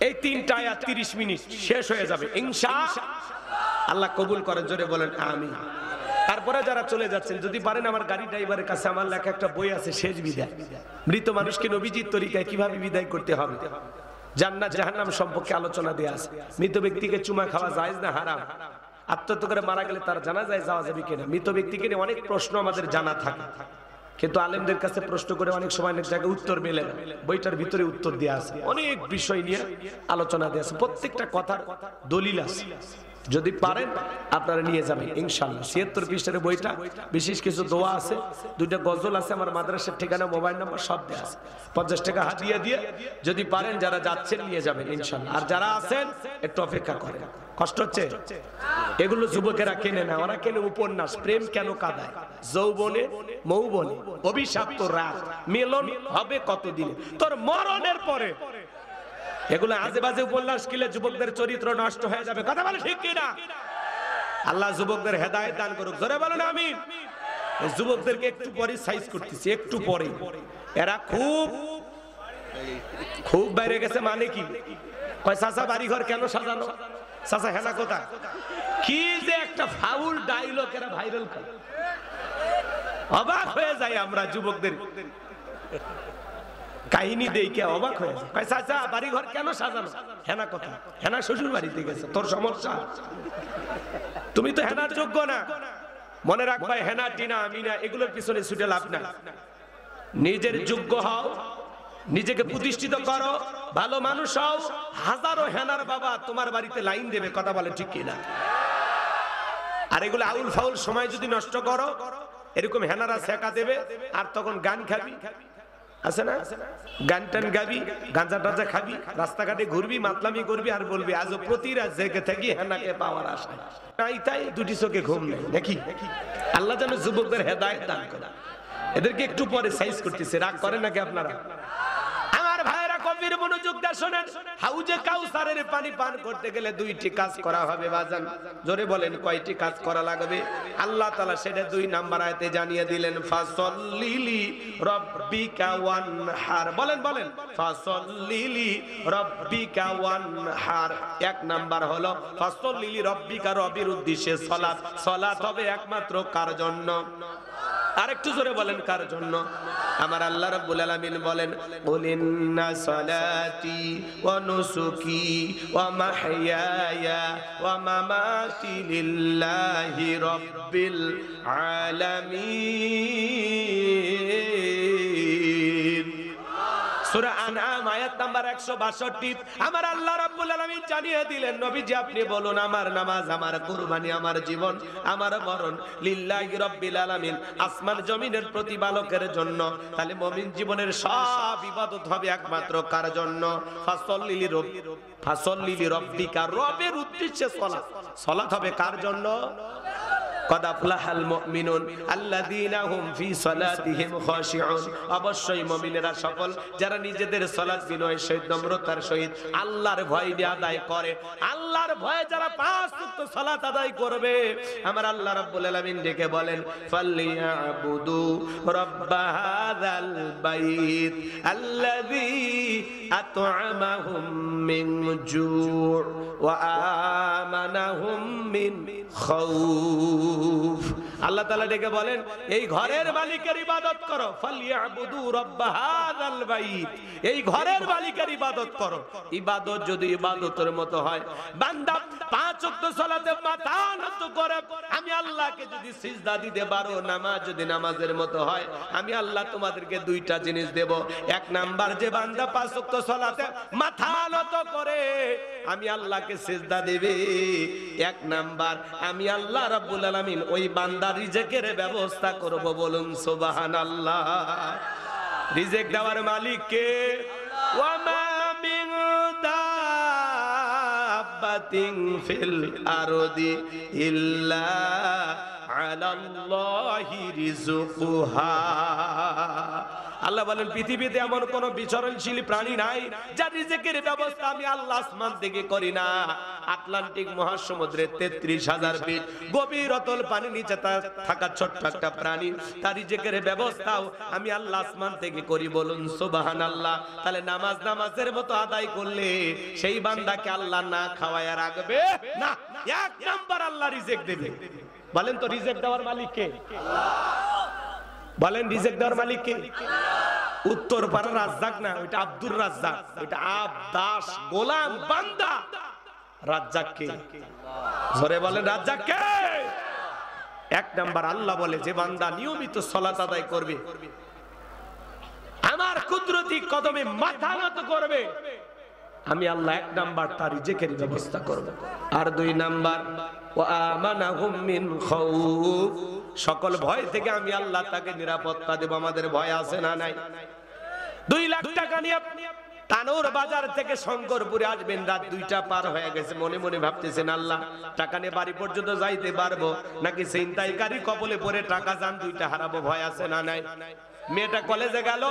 [SPEAKER 1] এই 3টা আয়াত 30 মিনিট শেষ হয়ে যাবে ইনশাআল্লাহ, কবুল করেন, জোরে বলেন আমিন। তারপরে যারা চলে যাচ্ছেন যদি পারেন আমার গাড়ি ড্রাইভারের কাছে আমার লেখা একটা বই আছে, শেষ বিদায়, মৃত মানুষকে নবীজির তরিকায় কিভাবে বিদায় করতে হবে, জান্নাত জাহান্নাম সম্পর্কে আলোচনা দেয়া আছে, মৃত ব্যক্তিকে চুমা খাওয়া জায়েজ না হারাম, আত্মহত্যা করে মারা গেলে তার জানাজায় যাওয়া যাবে কিনা, মৃত ব্যক্তিকে নিয়ে অনেক প্রশ্ন আমাদের জানা থাকে, কিন্তু আলেমদের কাছে প্রশ্ন করে অনেক সময় অনেক জায়গায় উত্তর মেলে না। বইটার ভিতরে উত্তর দেয়া আছে, অনেক বিষয় নিয়ে আলোচনা দেয়া আছে, প্রত্যেকটা কথার দলিল আছে, যদি পারেন আপনারা নিয়ে যাবেন ইনশাআল্লাহ। 76 পৃষ্ঠার বইটা, বিশেষ কিছু দোয়া আছে, 2টা গজল আছে, আমার মাদ্রাসার ঠিকানা, মোবাইল নাম্বার সব দেয়া আছে। 50 টাকা হাদিয়া দিয়ে যদি পারেন যারা যাচ্ছেন নিয়ে যাবেন ইনশাআল্লাহ। আর যারা আছেন একটু অপেক্ষা করেন, কষ্ট হচ্ছে, এগুলো যুবকেরা কেনে না, ওরা কেনে উপন্যাস, প্রেম কেন কাঁদায়, যৌবনে মৌবনে অভিশাপ্ত রাত, মিলন হবে কতদিনে, তোর মরণের পরে। এগুলো আজে বাজে উপন্যাস কিলে যুবকদের চরিত্র নষ্ট হয়ে যাবে, কথা বলে ঠিক কিনা? আল্লাহ যুবকদের হেদায়েত দান করুক, জোরে বলেন আমিন। যুবকদেরকে একটু পরে সাইজ করতেছি, একটু পরে, এরা খুব খুব বাইরে গেছে, মানে কি কয় চাচা বাড়ি ঘর কেন সাজানো, চাচা হেনা কথা, কি যে একটা ফাউল ডায়লগ এরা ভাইরাল করে, অবাক হয়ে যায় আমরা যুবকদের কাহিনী দেখে অবাক হয়ে যায়। কয় চাচা বাড়ি ঘর কেন সাজানো, হেনা কথা, হেনা শ্বশুর বাড়িতে গেছে, তোর সমস্যা, তুমি তো হেনার যোগ্য না। মনে রাখবা হেনা টিনা আমিনা এগুলোর পিছনে ছুটে লাভ না, নিজের যোগ্য হও, নিজেকে প্রতিষ্ঠিত করো, ভালো মানুষ হও, হাজারো হেনার বাবা তোমার বাড়িতে লাইন দেবে, কথা বলে ঠিক কিনা? আর এগুলো আউল ফাউল সময় যদি নষ্ট করো, এরকম হেনারা শেখা দেবে, আর তখন গান খাবি, আছে না, গান টান গাবি, গাঁজা টাজা খাবি, রাস্তাঘাটে ঘুরবি, মাতলামি করবি, আর বলবি আজও প্রতি রাত জেগে থাকি হেনাকে পাওয়ার আশায়, নাই তাই দুটি চোখে ঘুম নেই নাকি? আল্লাহ যেন যুবকদের হেদায়েত দান করে। এদেরকে একটু পরে সাইজ করতেছে, রাগ করেন নাকি আপনারা? আমার ভাইরা কবির মনোযোগ দিয়ে শোনেন, হাউজে কাউসারের পানি পান করতে গেলে 2টি কাজ করা হবে বাজান, জোরে বলেন কয়টি কাজ করা লাগবে? আল্লাহ তাআলা সেটা 2 নাম্বার আয়াতে জানিয়ে দিলেন, ফাসল্লিলি রাব্বিকা ওয়ানহার, বলেন বলেন, ফাসল্লিলি রাব্বিকা ওয়ানহার। 1 নাম্বার হলো ফাসল্লিলি রাব্বিকা, রবের উদ্দেশ্যে সালাত, সালাত হবে একমাত্র কার জন্য? আরেকটু জোরে বলেন কার জন্য? আমার আল্লাহ রাব্বুল আলামিন বলেন, কুল ইন্না সালাতি ওয়া নুসুকি ওয়া মাহইয়ায়া ওয়া মামাতি লিল্লাহি রাব্বিল আলামিন। সূরা আনআম আয়াত নাম্বার 162। আমার আল্লাহ রাব্বুল আলামিন জানিয়ে দিলেন, নবীজি আপনি বলুন, আমার নামাজ, আমার কুরবানি, আমার জীবন, আমার মরণ লিল্লাহি রাব্বিল আলামিন, আসমান জমিনের প্রতিপালকের জন্য। তাহলে মুমিন জীবনের সব ইবাদত হবে একমাত্র কার জন্য? ফাসল্লি লিরাব্বিকা, রবের উদ্দেশ্যে সালাত। সালাত হবে কার জন্য? قد أفلح المؤمنون الذين هم في صلاتهم خاشعون। অবশ্যই মুমিনেরা সকল যারা নিজেদের সালাত বিনয় সহিত নম্রতার সহিত আল্লাহর ভয় দিয়ে আদায় করে, আল্লাহর ভয়ে যারা 5 ওয়াক্ত সালাত আদায় করবে, আমার আল্লাহ রাব্বুল আলামিন ডেকে বলেন, ফালিয়াবুদু রাব্ব হাযাল বাইত আল্লাযী আত'আমাহুম মিন জু' ওয়া আমানাহুম মিন খাউফ। আল্লাহ তাআলা ডেকে বলেন, এই ঘরের মালিকের ইবাদত করো। ফালিয়াবুদু রাব্ব হাযাল বাইত, এই ঘরের মালিকের ইবাদত করো। ইবাদত যদি ইবাদতের মতো হয়, বান্দা 5 ওয়াক্ত সালাতে মাথা নত করে আমি আল্লাহকে যদি সিজদা দিতে পারো, নামাজ যদি নামাজের মতো হয়, আমি আল্লাহ তোমাদেরকে 2টা জিনিস দেব। 1 নাম্বার, যে বান্দা 5 ওয়াক্ত সালাতে মাথা নত করে আমি আল্লাহকে সিজদা দেবে, 1 নাম্বার আমি আল্লাহ রাব্বুল আলামিন ওই বান্দার রিজেকের ব্যবস্থা করব। বলুন সুবহানাল্লাহ। রিজেক দেওয়ার মালিক কে? ওয়া মা মিন দাব্বাতিন ফিল আরদি ইল্লা আলাল্লাহি রিজকুহা। আল্লাহ বলেন, পৃথিবীতে এমন কোন বিচরণশীল প্রাণী নাই যার রিজেকের ব্যবস্থা আমি আল্লাহ আসমান থেকে করি না। আটলান্টিক মহাসমুদ্রের 33,000 ফিট গভীর অতল পানি নিচে থাকা ছোট্ট একটা প্রাণী, তার রিজেকের ব্যবস্থাও আমি আল্লাহ আসমান থেকে করি। বলুন সুবহানাল্লাহ। তাহলে নামাজ নামাজের মতো আদায় করলে সেই বান্দাকে আল্লাহ না খাওয়ায় রাখবে না। 1 নাম্বার আল্লাহ রিজেক দেবে। বলেন তো রিজেক দেওয়ার মালিক কে? বলেন রিজেক দেওয়ার মালিক কে? উত্তর পাড়া রাজ্জাক না, ওইটা আব্দুর রাজ্জাক, ওইটা আবদাস গোলাম বান্দা। রাজ্জাক কে? জোরে বলেন রাজ্জাক কে? 1 নাম্বার আল্লাহ বলে, যে বান্দা নিয়মিত সালাত আদায় করবে, আমার কুদরতি কদমে মাথা নত করবে, আমি আল্লাহ 1 নাম্বার তার রিজেকের ব্যবস্থা করব। আর 2 নাম্বার, ওয়া আমানাহুম মিন খাউফ, সকল ভয় থেকে আমি আল্লাহ তাকে নিরাপত্তা দেব। আমাদের ভয় আছে না নাই? 2 লাখ টাকা নিয়ে তানোর বাজার থেকে শঙ্করপুরে আসবেন, রাত 2টা পার হয়ে গেছে, মনে মনে ভাবতেছেন, আল্লাহ টাকা নিয়ে বাড়ি পর্যন্ত যাইতে পারবো নাকি ছিনতাইকারী কবলে পড়ে টাকা যান 2টা হারাবো? ভয় আছে না নাই? মেয়েটা কলেজে গেল,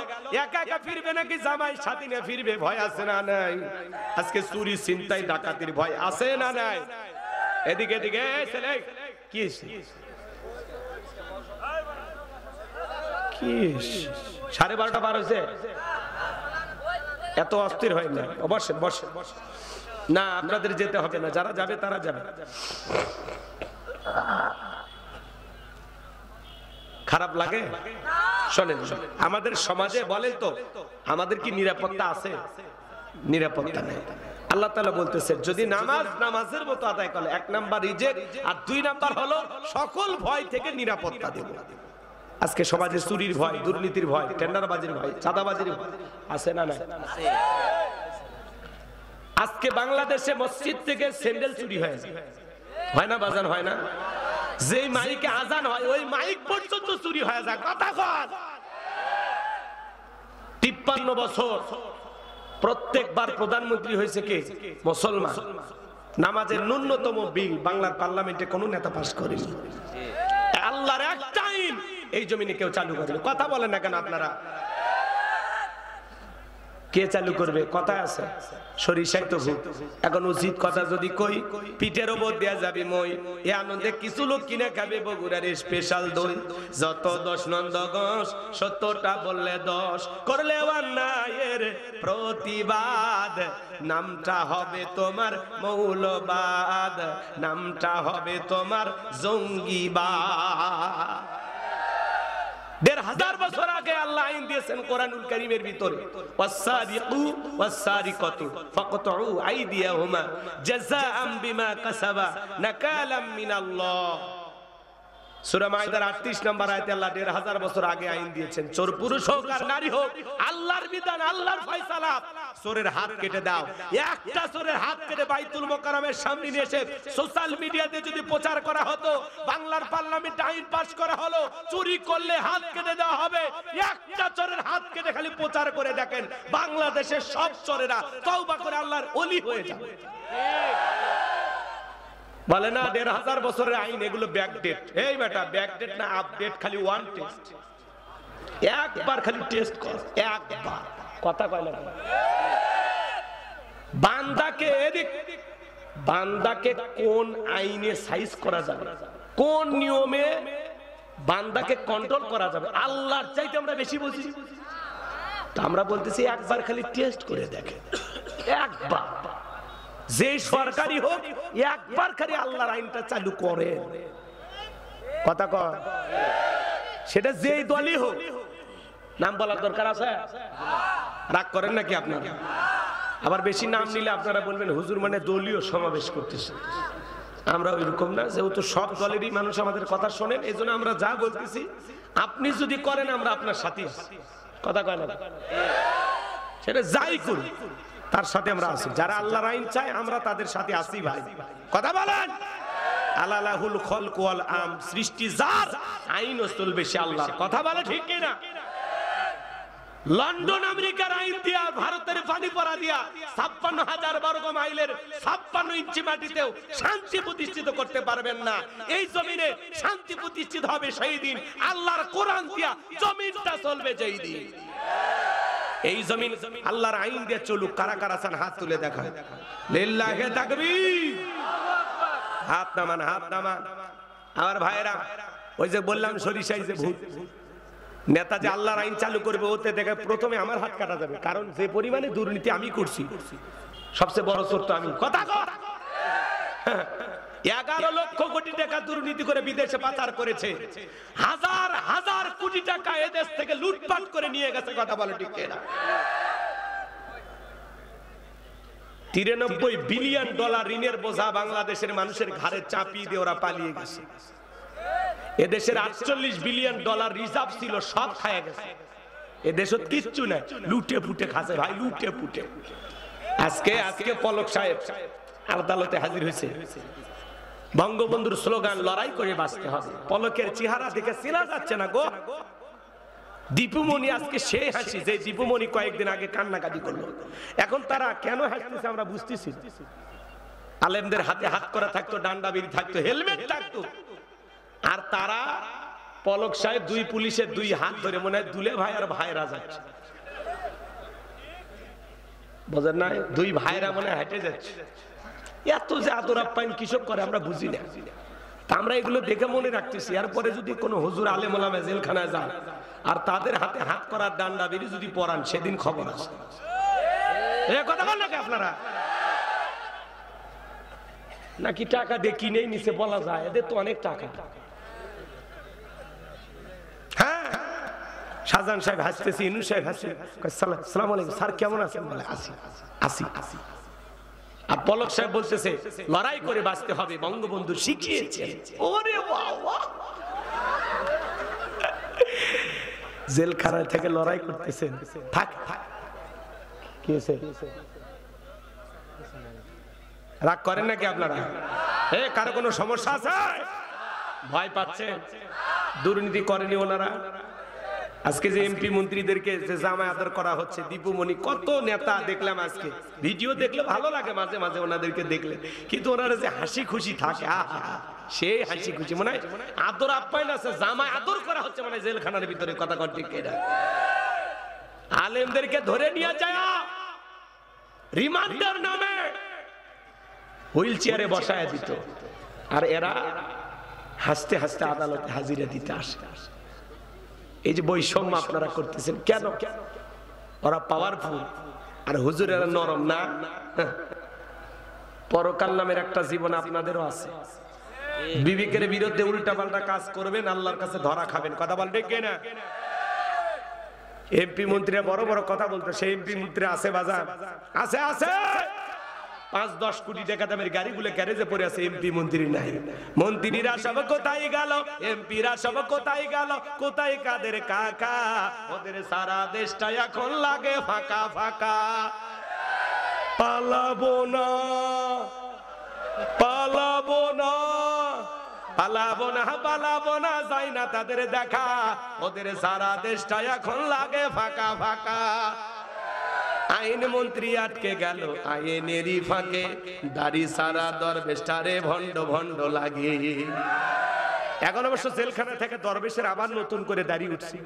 [SPEAKER 1] একা একা ফিরবে নাকি জামাই সাথী নিয়ে ফিরবে? ভয় আছে না নাই? আজকে চুরি ছিনতাই ডাকাতির ভয় আছে না নাই? এদিকে এদিকে ছেলে কি কি 12:30 পার হয়েছে, এত অস্থির হয় না। বসেন বসেন না, আপনাদের যেতে হবে না, যারা যাবে তারা যাবে। খারাপ লাগে? শোনেন, আমাদের সমাজে বলেন তো আমাদের কি নিরাপত্তা আছে? নিরাপত্তা নেই। আল্লাহ তাআলা বলতেছে, যদি নামাজ নামাজের মতো আদায় করে, 1 নাম্বার রিজেক, আর 2 নাম্বার হলো সকল ভয় থেকে নিরাপত্তা দেব। আজকে সমাজে চুরির ভয়, দুর্নীতির ভয়, টেন্ডারবাজির ভয়, চাঁদাবাজির ভয় আছে না নাই? আজকে বাংলাদেশে মসজিদ থেকে স্যান্ডেল চুরি হয় না বাজান? হয় না? যেই মাইকে আজান হয় ওই মাইক পর্যন্ত চুরি হয়ে যায়। কথা কন। 53 বছর প্রত্যেকবার প্রধানমন্ত্রী হয়েছে কে? মুসলমান। নামাজের ন্যূনতম বিল বাংলার পার্লামেন্টে কোন নেতা পাস করেনি। আল্লাহর একটা আইন এই জমিনে কেউ চালু করেনি। কথা বলেন না কেন আপনারা? কে চালু করবে? কথা আছে, সরিষায় তো ভূত। এখন উচিত কথা যদি কই, পিঠের ওপর দেয়া যাবে মই। এ আনন্দে কিছু লোক কিনে খাবে বগুড়ার স্পেশাল দই। যত 10 নন্দগঞ্জ 70টা বললে 10 করলে অন্যায়ের প্রতিবাদ। নামটা হবে তোমার মৌলবাদ, নামটা হবে তোমার জঙ্গিবাদ। ১৫০০ বছর আগে আল্লাহ আইন দিয়েছেন কোরআনুল কারীমের ভিতরে, ওয়াস-সারিকু ওয়াস-সারিকাতু ফাকতাউ আইদিয়াহুমা জাযাআম বিমা কাসাবা নাকালাম মিনাল্লাহ। সূরা মাইদার ৩৮ নম্বর আয়াতে আল্লাহ ১৫০০ বছর আগে আইন দিয়েছেন, চোর পুরুষ হোক আর নারী হোক, আল্লাহর বিধান, আল্লাহর ফয়সালা, চোরের হাত কেটে দাও। একটা চোরের হাত কেটে বাইতুল মোকাররমের সামনে নিয়ে এসে সোশ্যাল মিডিয়াতে যদি প্রচার করা হতো, বাংলার পার্লামেন্টে আইন পাস করা হলো, চুরি করলে হাত কেটে দেওয়া হবে, একটা চোরের হাত কেটে খালি প্রচার করে দেখেন, বাংলাদেশের সব চোরেরা তওবা করে আল্লাহর ওলি হয়ে যাবে। বলে না ১৫০০ বছরের আইন, এগুলো ব্যাকডেট। এই বেটা, ব্যাকডেট না আপডেট, খালি ওয়ান টেস্ট, একবার খালি টেস্ট কর, একবার। কথা কয় না বান্দাকে কোন আইনে সাইজ করা যাবে, কোন নিয়মে বান্দাকে কন্ট্রোল করা যাবে, আল্লাহর চাইতে আমরা বেশি বুঝি। তো আমরা বলতেছি একবার খালি টেস্ট করে দেখে, একবার। যে সরকারি হোক, একবার খালি আল্লাহর আইনটা চালু করে। কথা কয়, সেটা যেই দলই হোক। নাম বলার দরকার আছে? রাগ করেন নাকি আপনারা? আবার বেশি নাম নিলে আপনারা বলবেন হুজুর মানে দলীয় সমাবেশ করতেছে। আমরা ওইরকম না, যেহেতু সব দলেরই মানুষ আমাদের কথা শোনেন, এই জন্য আমরা যা বলতেছি আপনি যদি করেন আমরা আপনার সাথে আছি। কথা কয় না? সেটা যাই করি তার সাথে আমরা আছি। যারা আল্লাহর আইন চায় আমরা তাদের সাথে আছি ভাই। কথা বলেন। আলালাহুল খলক ওয়াল আম, সৃষ্টি যার, আইনও চলবে সে আল্লাহর। কথা বলে ঠিক কি না? লন্ডন আমেরিকার আইন দিয়া, ভারতের পানি পড়া দিয়া ৫৬,০০০ বর্গ মাইলের ৫৬ ইঞ্চি মাটিতেও শান্তি প্রতিষ্ঠিত করতে পারবেন না। এই জমিনে শান্তি প্রতিষ্ঠিত হবে সেই দিন আল্লাহর কোরআন দিয়া জমিনটা চলবে যেই দিন। এই জমিন আল্লাহর আইন দিয়ে চলুক। কারা কারা চান হাত তুলে দেখা। লিল্লাহি তাকবীর। হাত নামান, হাত নামান। আমার ভাইরা, ওই যে বললাম সরিষাই যে ভূত, নেতা যে আল্লাহর আইন চালু করবে, ওতে দেখে প্রথমে আমার হাত কাটা যাবে, কারণ যে পরিমাণে দুর্নীতি আমি করছি, সবচেয়ে বড় চোর তো আমি। কথা কর। 11 লক্ষ কোটি টাকা দুর্নীতি করে বিদেশে পাচার করেছে, হাজার হাজার কোটি টাকা এদেশ থেকে লুটপাট করে নিয়ে গেছে। কথা বলে ঠিক না? 93 বিলিয়ন ডলার ঋণের বোঝা বাংলাদেশের মানুষের ঘাড়ে চাপিয়ে দিয়ে ওরা পালিয়ে গেছে। এদেশের 48 বিলিয়ন ডলার রিজার্ভ ছিল, সব খায় গেছে। এদেশে কিচ্ছু নাই, লুটে ফুটে খাচ্ছে ভাই, লুটে ফুটে। আজকে পলক সাহেব আদালতে হাজির হয়েছে। বঙ্গবন্ধুর স্লোগান লড়াই করে বাঁচতে হবে। পলকের চেহারা দেখে চেনা যাচ্ছে না গো। দীপুমণি আজকে সেই হাসি, যে দীপুমণি কয়েকদিন আগে কান্নাকাটি করলো। এখন তারা কেন হাসতেছে আমরা বুঝতেছি। আলেমদের হাতে হাত করা থাকতো, ডান্ডা বিড়ি থাকতো, হেলমেট থাকতো, আর তারা পলক সাহেব 2 পুলিশের 2 হাত ধরে মনে হয় দুলে ভাই আর ভাইরা যাচ্ছে। বুঝেন না? 2 ভাইরা মনে হয় হেঁটে যাচ্ছে। এত যে আদর আপ্যায়ন কিসব করে আমরা বুঝি না। আমরা এগুলো দেখে মনে রাখতেছি। এরপরে যদি কোনো হুজুর আলেম ওলামা জেলখানায় যান আর তাদের হাতে হাত করার ডান্ডা বেরি যদি পড়ান, সেদিন খবর আছে। কথা বল নাকি আপনারা? নাকি টাকা দিয়ে কিনেই নিচে বলা যায়, এদের তো অনেক টাকা। হ্যাঁ, শাহজাহান সাহেব হাসতেছি, ইনু সাহেব হাসছে। আসসালামু আলাইকুম স্যার, কেমন আছেন? বলে আসি। আর পলক সাহেব বলতেছে লড়াই করে বাঁচতে হবে, বঙ্গবন্ধু শিখিয়েছেন। ওরে বাবা, জেলখানা থেকে লড়াই করতেছেন। থাক কি হয়েছে? রাগ করেন নাকি আপনারা? কারো কোনো সমস্যা আছে? ভয় পাচ্ছে? দুর্নীতি করেনি ওনারা? আজকে যে এমপি মন্ত্রীদেরকে যে জামায় আদর করা হচ্ছে, দীপুমণি, কত নেতা দেখলাম আজকে। ভিডিও দেখলে ভালো লাগে মাঝে মাঝে ওনাদেরকে দেখলে, কিন্তু ওনারা যে হাসি খুশি থাকে, সেই হাসি খুশি মনে হয় আদর আপ্যায়ন আছে, জামায় আদর করা হচ্ছে মানে জেলখানার ভিতরে। কথা কর ঠিক না? আলেমদেরকে ধরে নিয়ে যায় রিমান্ডের নামে হুইল চেয়ারে বসায় দিত, আর এরা হাসতে হাসতে আদালতে হাজিরা দিতে আসে। এই যে বৈষম্য আপনারা করতেছেন কেন? ওরা পাওয়ারফুল আর হুজুরেরা নরম না। পরকাল নামের একটা জীবন আপনাদেরও আছে। বিবেকের বিরুদ্ধে উল্টাপাল্টা কাজ করবেন, আল্লাহর কাছে ধরা খাবেন। কথা বল ঠিক না? এমপি মন্ত্রীরা বড় বড় কথা বলতো, সেই এমপি মন্ত্রী আছে বাজার আছে আছে 5-10 কোটি টাকা দামের গাড়িগুলো গ্যারেজে পড়ে আছে, এমপি মন্ত্রী নাই। মন্ত্রীরা সব কোথায় গেল, এমপিরা সব কোথায় গেল, কোথায় কাদের কাকা? ওদের সারা দেশটা এখন লাগে ফাঁকা ফাঁকা। পালাবো না পালাবো না পালাবো না পালাবো না, যাই না তাদের দেখা, ওদের সারা দেশটা এখন লাগে ফাঁকা ফাঁকা। আইন মন্ত্রী আটকে গেল আইনেরই ফাঁকে, দাড়ি সারা দরবেশটারে ভণ্ড ভণ্ড লাগে। এখন অবশ্য জেলখানা থেকে দরবেশের আবার নতুন করে দাড়ি উঠছে,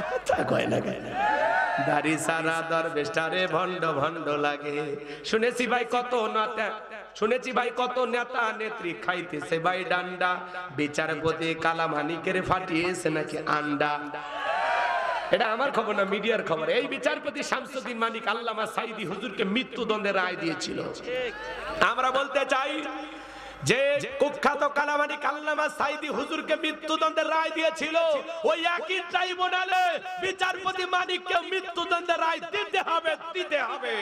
[SPEAKER 1] কথা কয় না কেন? দাড়ি সারা দরবেশটারে ভণ্ড ভণ্ড লাগে। শুনেছি ভাই কত নেতা, শুনেছি ভাই কত নেতা নেত্রী খাইতেছে ভাই ডান্ডা, বিচারপতি কালামানিকের ফাটিয়েছে নাকি আন্ডা। এটা আমার খবর না, মিডিয়ার খবর। এই বিচারপতি শামসুদ্দিন মানিক আল্লামা সাইদি হুজুরকে মৃত্যুদণ্ডের রায় দিয়েছিল। আমরা বলতে চাই যে কুখ্যাত কালামানিক আল্লামা সাইদি হুজুরকে মৃত্যুদণ্ডের রায় দিয়েছিল, ওই একই ট্রাইব্যুনালে বিচারপতি মানিককে মৃত্যুদণ্ডের রায় দিতে হবে, দিতে হবে।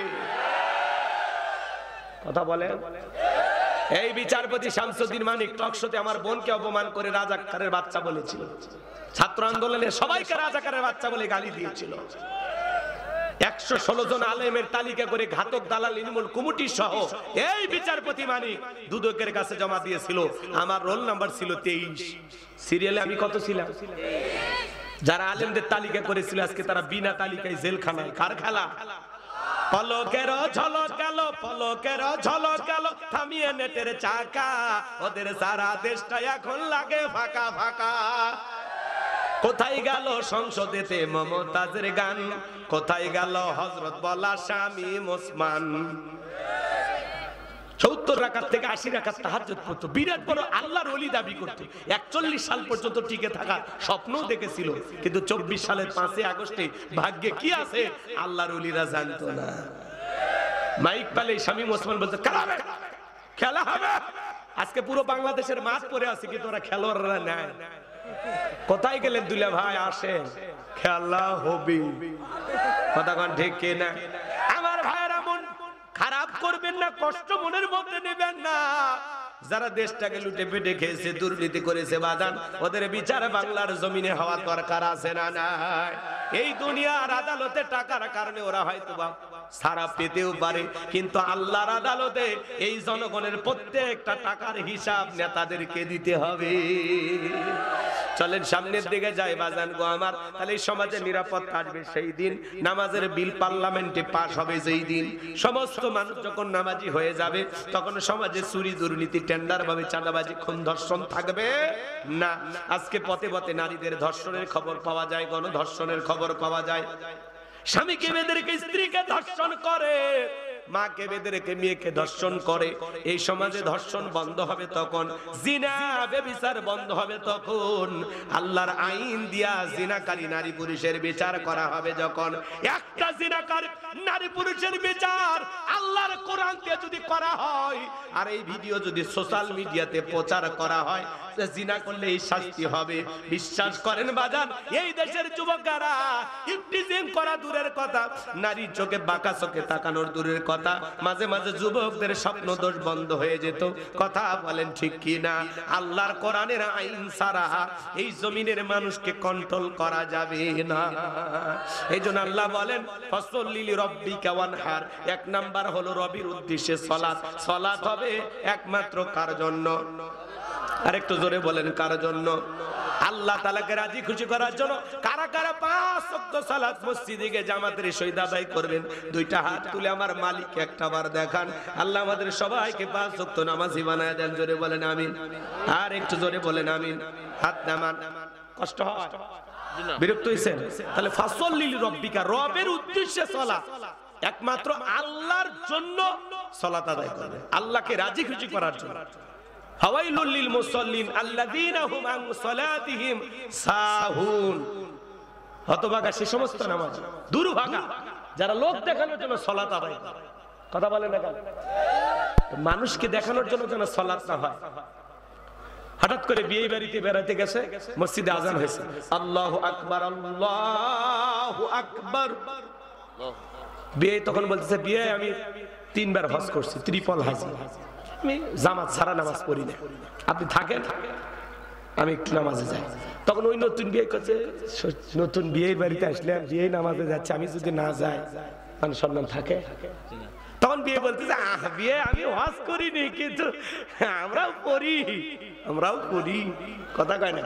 [SPEAKER 1] কথা বলে এই বিচারপতি শামসুদ্দিন মানিক টকশোতে আমার বোনকে অপমান করে রাজাকারের বাচ্চা বলেছিল, ছাত্র আন্দোলনে সবাইকে রাজাকারের বাচ্চা বলে গালি দিয়েছিল। 116 জন আলেমের তালিকা করে ঘাতক দালাল নির্মূল কমিটি সহ এই বিচারপতি মানিক দুদকের কাছে জমা দিয়েছিল। আমার রোল নাম্বার ছিল 23, সিরিয়ালে আমি কত ছিলাম? যারা আলেমদের তালিকা করেছিল আজকে তারা বিনা তালিকায় জেলখানায়। কার খেলা? পলকের ঝলক গেল, পলকের ঝলক গেল, থামিয়ে নেটের চাকা, ওদের সারা দেশটা এখন লাগে ফাঁকা ফাঁকা। কোথায় গেল সংসদেতে মমতাজের গান, কোথায় গেল হযরত বলা স্বামী ওসমান? 70 রাকাত থেকে 80 রাকাত তাহাজ্জুদ পড়তো, বিরাট বড় আল্লাহর ওলি দাবি করত। 41 সাল পর্যন্ত টিকে থাকা স্বপ্নও দেখেছিল, কিন্তু 24 সালের 5 আগস্টে ভাগ্যে কি আছে আল্লাহর ওলিরা জানতো না। মাইক পালে স্বামী ওসমান বলতে খেলা হবে। আজকে পুরো বাংলাদেশের মাঠ পড়ে আছে, কিন্তু ওরা খেলোয়াড়রা নাই। কোথায় গেলেন দুলা ভাই? আসেন, খেলা হবে। কথা কোন ঠিক কিনা? আমার ভাইরা মন খারাপ করবেন না, কষ্ট মনের মধ্যে নেবেন না। যারা দেশটাকে লুটে পেটে খেয়েছে, দুর্নীতি করেছে বাদান, ওদের বিচার বাংলার জমিনে হওয়া দরকার আছে না নাই? এই দুনিয়ার আদালতে টাকার কারণে ওরা হয়তো বা সারা পেতেও পারে, কিন্তু আল্লাহর আদালতে এই জনগণের প্রত্যেকটা টাকার হিসাব নেতাদেরকে দিতে হবে। চলেন সামনের দিকে যাই বাজান গো আমার। তাহলে এই সমাজে নিরাপত্তা আসবে সেই দিন, নামাজের বিল পার্লামেন্টে পাস হবে যেই দিন, সমস্ত মানুষ যখন নামাজি হয়ে যাবে, তখন সমাজে চুরি দুর্নীতি টেন্ডার ভাবে চাঁদাবাজি খুন ধর্ষণ থাকবে না। আজকে পথে পথে নারীদের ধর্ষণের খবর পাওয়া যায়, গণধর্ষণের খবর পাওয়া যায়। স্বামীকে বেদেরকে স্ত্রীকে ধর্ষণ করে, মাকে বেদেরকে মেয়েকে ধর্ষণ করে। এই সমাজে ধর্ষণ বন্ধ হবে তখন, জিনা ব্যভিচার বন্ধ হবে তখন, আল্লাহর আইন দিয়া জিনাকারী নারী পুরুষের বিচার করা হবে যখন। একটা জিনাকার নারী পুরুষের বিচার আল্লাহর কোরআন দিয়ে যদি করা হয়, আর এই ভিডিও যদি সোশ্যাল মিডিয়াতে প্রচার করা হয়, জিনা করলে এই শাস্তি হবে। বিশ্বাস করেন বাজান, এই দেশের যুবকেরা ইফটিজিং করা দূরের কথা, নারী চোখে বাঁকা চোখে তাকানোর দূরের কথা, মাঝে মাঝে যুবকদের স্বপ্ন দোষ বন্ধ হয়ে যেত। কথা বলেন ঠিক কি না? আল্লাহর কোরআনের আইন ছাড়া এই জমিনের মানুষকে কন্ট্রোল করা যাবে না। এই জন্য আল্লাহ বলেন ফাসল্লি লিরাব্বিকা ওয়ানহার। 1 নাম্বার হলো রবির উদ্দেশ্যে সালাত। সালাত হবে একমাত্র কার জন্য? আরেকটু জোরে বলেন, কার জন্য? আল্লাহ তাআলাকে রাজি খুশি করার জন্য। কারা কারা 5 ওয়াক্ত সালাত মসজিদে গিয়ে জামাতের সহিত আদায় করবেন? 2টা হাত তুলে আমার মালিক একটাবার দেখান। আল্লাহ আমাদের সবাইকে 5 ওয়াক্ত নামাজি বানায় দেন। জোরে বলেন আমিন। আর একটু জোরে বলেন আমিন। হাত নামান। কষ্ট হয়? বিরক্ত হইছেন? তাহলে ফাসল্লি লিরাব্বিকা, রবের উদ্দেশ্যে সালাত, একমাত্র আল্লাহর জন্য সালাত আদায় করবেন, আল্লাহকে রাজি খুশি করার জন্য। ফাওয়াইলুল লিল মুসাল্লিন আল্লাযীনা হুম আন সালাতিহিম সাহুন। হতভাগা সে সমস্ত নামাজ, দুর্ভাগা যারা লোক দেখানোর জন্য সালাত আদায় করে। কথা বলেন না কেন? মানুষকে দেখানোর জন্য যেন সালাত না হয়। হঠাৎ করে বিয়ে বাড়িতে বেড়াতে গেছে, মসজিদে আজান হয়েছে, আল্লাহু আকবার আল্লাহু আকবার। বিয়ে তখন বলতেছে, বিয়ে আমি 3 বার হজ করছি, ট্রিপল হাজি, আমি জামাত ছাড়া নামাজ পড়ি না, আপনি থাকেন, আমি একটু নামাজে যাই। তখন ওই নতুন বিয়ে করছে, নতুন বিয়ের বাড়িতে আসলে বিয়ে নামাজে যাচ্ছে, আমি যদি না যাই মান সম্মান থাকে? তখন বিয়ে বলতেছে, বিয়ে আমি হজ করিনি, কিন্তু আমরাও পড়ি, আমরাও পড়ি। কথা কয় না,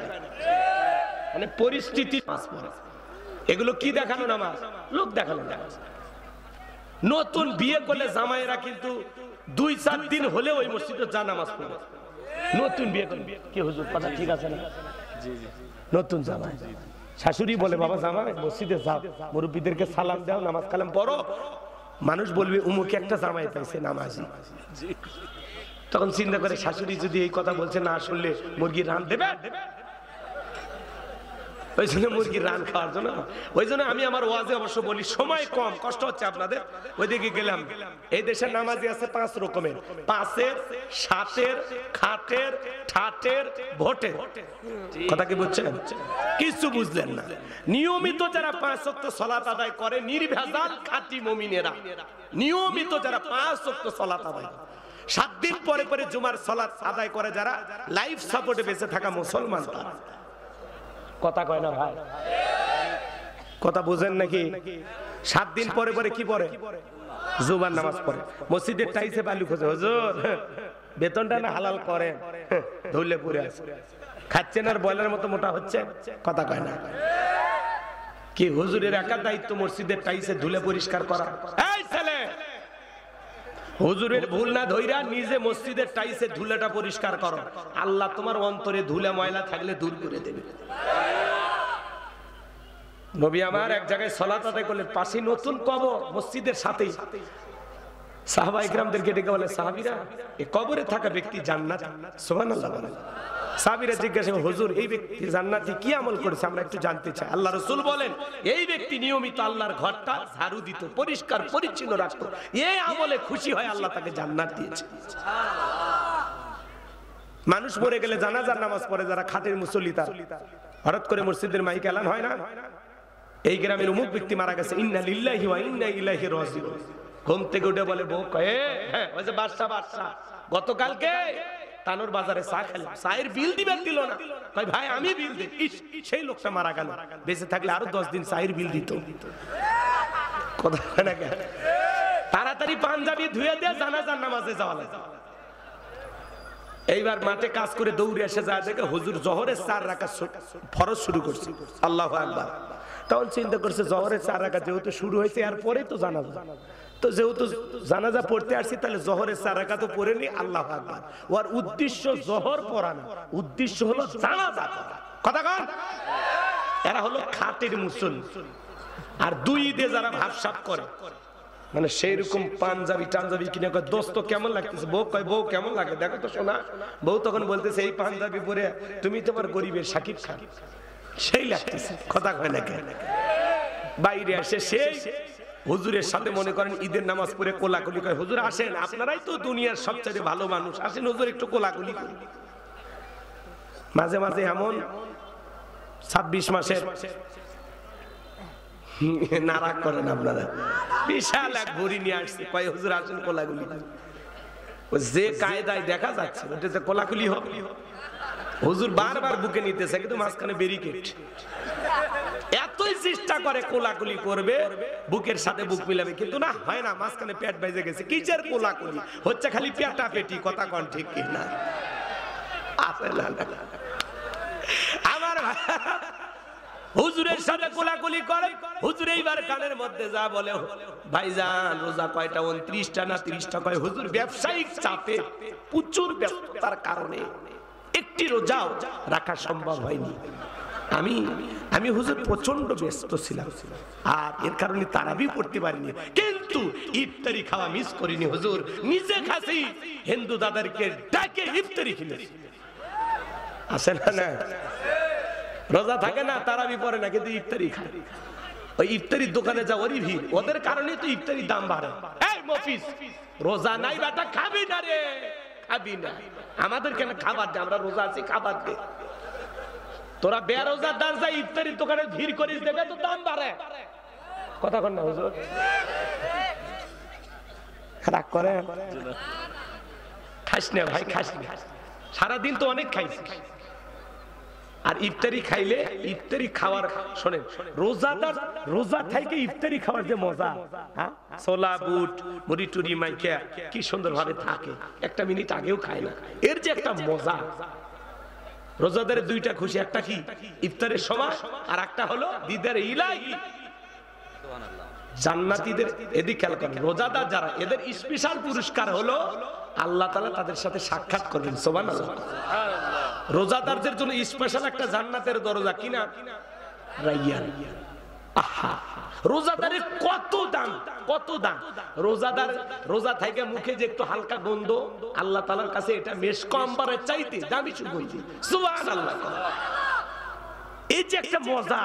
[SPEAKER 1] মানে পরিস্থিতি। এগুলো কি দেখানো নামাজ? লোক দেখানো নামাজ। নতুন বিয়ে করলে জামাইরা কিন্তু 2-4 দিন হলে ওই মসজিদে যা নামাজ পড়ে। নতুন বিয়ে করলে কি হুজুর কথা ঠিক আছে না? নতুন জামাই শাশুড়ি বলে, বাবা জামাই মসজিদে যাও, মুরব্বীদেরকে সালাম দাও, নামাজ কালাম পড়ো, মানুষ বলবে উমুকে একটা জামাই পাইছে নামাজি। তখন চিন্তা করে, শাশুড়ি যদি এই কথা বলছে, না শুনলে মুরগির রান দেবে, ওই জন্য মুরগির রান খাওয়ার জন্য। ওই জন্য আমি আমার ওয়াজে অবশ্য বলি, সময় কম, কষ্ট হচ্ছে আপনাদের। ওইদিকে গেলাম, এই দেশের নামাজি আছে 5 রকমের, 5-এর, 7-এর, খাটের, ঠাটের, ভোটের। কথা কি বুঝছেন? কিছু বুঝলেন না। নিয়মিত যারা 5 ওয়াক্ত সালাত আদায় করে, নির্ভেজাল খাঁটি মুমিনেরা, নিয়মিত যারা 5 ওয়াক্ত সালাত আদায়, 7 দিন পরে পরে জুমার সালাত আদায় করে, যারা লাইফ সাপোর্টে বেঁচে থাকা মুসলমান, তারা। কথা কয় না ভাই? কথা বুঝেন নাকি? 7 দিন পরে পরে কি পড়ে? জুমার নামাজ পড়ে। মসজিদের টাইসে বালু খোঁজে, হুজুর বেতনটা না হালাল করেন, ধুলে পুরে আছে, খাচ্ছেন আর বয়লার মতো মোটা হচ্ছে। কথা কয় না কি? হুজুরের একা দায়িত্ব মসজিদের টাইসে ধুলে পরিষ্কার করা। এই ছেলে, হুজুরের ভুল না ধইরা নিজে মসজিদের টাইসে ধুলাটা পরিষ্কার করো, আল্লাহ তোমার অন্তরে ধুলা ময়লা থাকলে দূর করে দেবে। নবী আমার এক জায়গায় সালাত আদায় করলেন, পাশে নতুন কবর, মসজিদের সাথেই। সাহাবা ইকরামদেরকে ডেকে বলে, সাহাবীরা, এই কবরে থাকা ব্যক্তি জান্নাতি। সুবহানাল্লাহ বলেন। সাহাবীরা জিজ্ঞাসা করে, হুজুর এই ব্যক্তি জান্নাতি কি আমল করেছে, আমরা একটু জানতে চাই। আল্লাহ রাসূল বলেন, এই ব্যক্তি নিয়মিত আল্লাহর ঘরটা ঝাড়ু দিত, পরিষ্কার পরিচ্ছন্ন রাখতো, এই আমলে খুশি হয় আল্লাহ তাকে জান্নাত দিয়েছে। মানুষ মরে গেলে জানাজার নামাজ পড়ে যারা খাটের মুসল্লি, তার হঠাৎ করে মসজিদের মাইক এলান হয় না, এই গ্রামের অমুক ব্যক্তি মারা গেছে, ইন্না লিল্লাহি ওয়া ইন্না ইলাইহি রাজিউন। ঘুম থেকে উঠে বলে, বউ কয়ে, হ্যাঁ ওই যে বাদশা গতকালকে তানোর বাজারে চা খেলাম, চায়ের বিল দিবেন, দিল না। কয় ভাই আমি বিল দিই। সেই লোকটা মারা গেল, বেঁচে থাকলে আরো 10 দিন চায়ের বিল দিত। কথা না, তাড়াতাড়ি পাঞ্জাবি ধুয়ে দিয়ে জানাজার নামাজে যাওয়া লাগে। এইবার মাঠে কাজ করে দৌড়ে এসে যায়, দেখে হুজুর জোহরের 4 রাকাত ফরজ শুরু করছে। আল্লাহু আকবার। তখন চিন্তা করছে, জোহরের 4 রাকাত যেহেতু শুরু হয়েছে, এর পরে তো জানাজা, তো যেহেতু জানাজা পড়তে আসছি, তাহলে জোহরের 4 রাকাতও পড়ে নি। আল্লাহু আকবার। ওর উদ্দেশ্য জোহর পড়া না, উদ্দেশ্য হলো জানাজা পড়া। কথা কন, এরা হলো খাটের মুসল্লি। আর 2 ঈদে যারা ভাবসাব করে, মানে সেই রকম পাঞ্জাবি টাঞ্জাবি কিনে কয়, দোস্ত কেমন লাগতেছে? বউ কয়, বউ কেমন লাগে দেখো তো শোনা। বউ তখন বলতেছে, এই পাঞ্জাবি পরে তুমি তোমার গরিবের শাকিব খান সেই লাগতেছে। কথা কয় না কেন? বাইরে আসে সেই হুজুরের সাথে মনে করেন ঈদের নামাজ পড়ে কোলাকুলি কয়, হুজুর আসেন, আপনারাই তো দুনিয়ার সবচেয়ে ভালো মানুষ, আসেন হুজুর একটু কোলাকুলি করি। মাঝে মাঝে এমন 26 মাসের নারাক করেন আপনারা, বিশাল এক ভরি নিয়ে আসছে, কয় হুজুর আসেন কোলাকুলি। যে কায়দায় দেখা যাচ্ছে ওটাতে কোলাকুলি হবে। হুজুর বারবার বুকে নিতেছে, কিন্তু মাঝখানে ব্যারিকেড। এতই চেষ্টা করে কোলাকুলি করবে, বুকের সাথে বুক মিলাবে, কিন্তু না হয় না, মাঝখানে পেট বেজে গেছে। কিসের কোলাকুলি হচ্ছে? খালি পেটা পেটি। কথা কন ঠিক কি না? আছে না আমার হুজুরের সাথে কোলাকুলি করে। হুজুর এইবার কানের মধ্যে যা বলে, ভাইজান রোজা কয়টা? 29টা না 30টা? কয় হুজুর ব্যবসায়িক চাপে, প্রচুর ব্যস্ততার কারণে একটি রোজাও রাখা সম্ভব হয়নি। আমি হুজুর প্রচন্ড ব্যস্ত ছিলাম, আর এর কারণে তারাবি পড়তে পারিনি, কিন্তু ইফতারি খাওয়া মিস করিনি। হুজুর নিজে খাসি হিন্দু দাদারকে ডাকে ইফতারি খেলেছি। আসে না? রোজা থাকে না, তারাবি পড়ে না, কিন্তু ইফতারি খায়। ওই ইফতারির দোকানে যা ওরই ভিড়, ওদের কারণে তো ইফতারির দাম বাড়ে। এই মফিজ, রোজা নাই বেটা, খাবি না রে, খাবি না। আমাদের কেন খাবার দে, আমরা রোজা আছি, খাবার দে। তোরা বেরোজাদার যা ইফতারির দোকানে ভিড় করিস, দেখে তো দাম বাড়ে। কথা কন না হুজুর, রাগ করে? খাস না ভাই, খাস না। সারাদিন তো অনেক খাইছি। আর ইফতারি খাইলে, ইফতারি খাওয়ার, শোনেন, রোজাদার রোজা থেকে ইফতারি খাওয়ার যে মজা, হ্যাঁ, ছোলা বুট মুড়ি টুড়ি মাইকা কি সুন্দর ভাবে থাকে, একটা মিনিট আগেও খায় না। এর যে একটা মজা, রোজাদারের দুইটা খুশি, একটা কি ইফতারের সময়, আর একটা হলো দিদার ইলাহি। জান্নাতীদের এদিকে খেয়াল করেন, রোজাদার যারা, এদের স্পেশাল পুরস্কার হলো আল্লাহ তাআলা তাদের সাথে সাক্ষাৎ করবেন। সুবহানাল্লাহ। রোজাদারদের জন্য স্পেশাল একটা জান্নাতের দরজা, কিনা রাইয়ান। আহা, রোজাদারের কত দাম, কত দাম। রোজাদার রোজা থেকে মুখে যে একটু হালকা গন্ধ, আল্লাহ তাআলার কাছে এটা মেশক আম্বারের চাইতে দামি সুগন্ধি। সুবহানাল্লাহ। এই যে একটা মজা,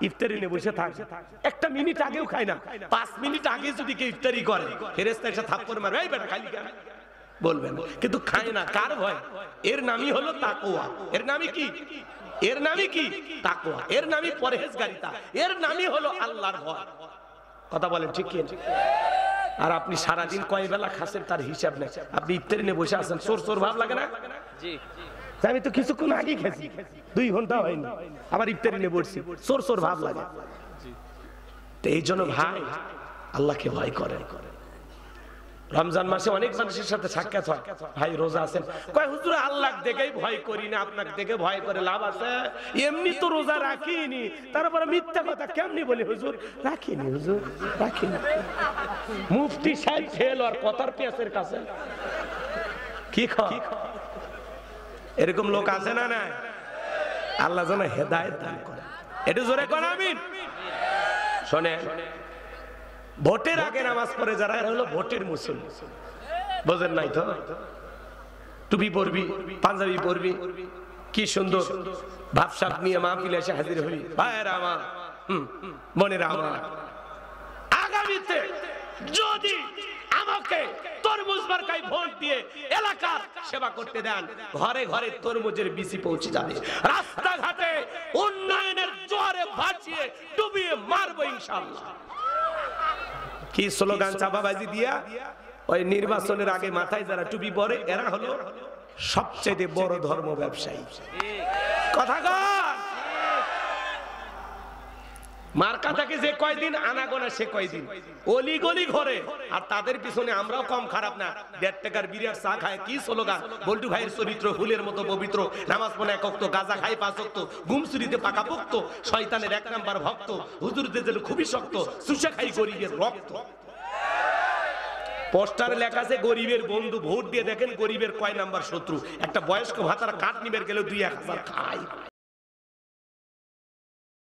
[SPEAKER 1] ইফতারি নিয়ে বসে থাকে, একটা মিনিট আগেও খায় না, 5 মিনিট আগে যদি কেউ ইফতারি করে, ফেরেশতা এসে থাপ্পড় মারবে, এই বেটা খালি কেন বলবেন, কিন্তু খায় না। কার ভয়? এর নামই হলো তাকওয়া। এর নামই কি? এর নামই কি? তাকওয়া। এর নামই পরহেজগারিতা। এর নামই হলো আল্লাহর ভয়। কথা বলেন ঠিক কি? আর আপনি সারা দিন কয় বেলা খাচ্ছেন তার হিসাব নেই। আপনি ইফতারি নিয়ে বসে আছেন, সোর সোর ভাব লাগে না? জি, আমি তো কিছুক্ষণ আগে খেয়েছি, 2 ঘন্টা হয়নি, আবার ইফতারি নিয়ে বসছি, সোর সোর ভাব লাগে। তো এই জন্য ভাই, আল্লাহকে ভয় করেন। রমজান মাসে অনেক মানুষের সাথে সাক্ষাৎ হয়, ভাই রোজা আছেন, কয় হুজুর আল্লাহ দেখেই ভয় করি না, আপনাকে দেখে ভয় করে লাভ আছে? এমনি তো রোজা রাখিনি, তারপরে মিথ্যা কথা কেমনি বলি হুজুর? রাখিনি হুজুর, রাখিনি। মুফতি সাহেব ফেল আর কথার পেঁয়াজের কাছে কি খায়? এরকম লোক আছে না? না, আল্লাহ যেন হেদায়েত দান করে। এটা জোরে কোন আমিন। শোনে, ভোটের আগে নামাজ পড়ে যারা, এরা হলো ভোটের মুসলমান। বোঝেন নাই তো? টুপি পরবি, পাঞ্জাবি পরবি, কি সুন্দর ভাবসাব নিয়ে মাহফিলে এসে হাজির হবি। ভাইয়েরা আমার, বোনেরা আমার, আগামীতে যদি আমাকে তরমুজ মার্কায় ভোট দিয়ে এলাকার সেবা করতে দেন, ঘরে ঘরে তরমুজের বিচি পৌঁছে যাবে, রাস্তাঘাটে উন্নয়নের জোয়ারে ভাসিয়ে ডুবিয়ে মারবো ইনশাআল্লাহ। কি স্লোগান চাপাবাজি দিয়া ওই নির্বাচনের আগে মাথায় যারা টুপি পরে, এরা হলো সবচেয়ে বড় ধর্ম ব্যবসায়ী। কথা কর, মার্কা থাকে যে কয়দিন, আনাগোনা সে কয়দিন, অলি গলি ঘরে। আর তাদের পিছনে আমরাও কম খারাপ না, 1.5 টাকার বিরিয়ার চা খায়। কি স্লোগান? বল্টু ভাইয়ের চরিত্র ফুলের মতো পবিত্র, নামাজ পড়ে 1 ওয়াক্ত, গাঁজা খায় 5 ওয়াক্ত, গুমসুরিতে পাকা পোক্ত, শয়তানের 1 নাম্বার ভক্ত, হুজুরদের জন্য খুবই শক্ত, চুষে খাই গরিবের রক্ত। পোস্টারে লেখা আছে গরিবের বন্ধু, ভোট দিয়ে দেখেন গরিবের কয় নাম্বার শত্রু। একটা বয়স্ক ভাতার কাঠ নিবের গেলে 2-1 হাজার খায়।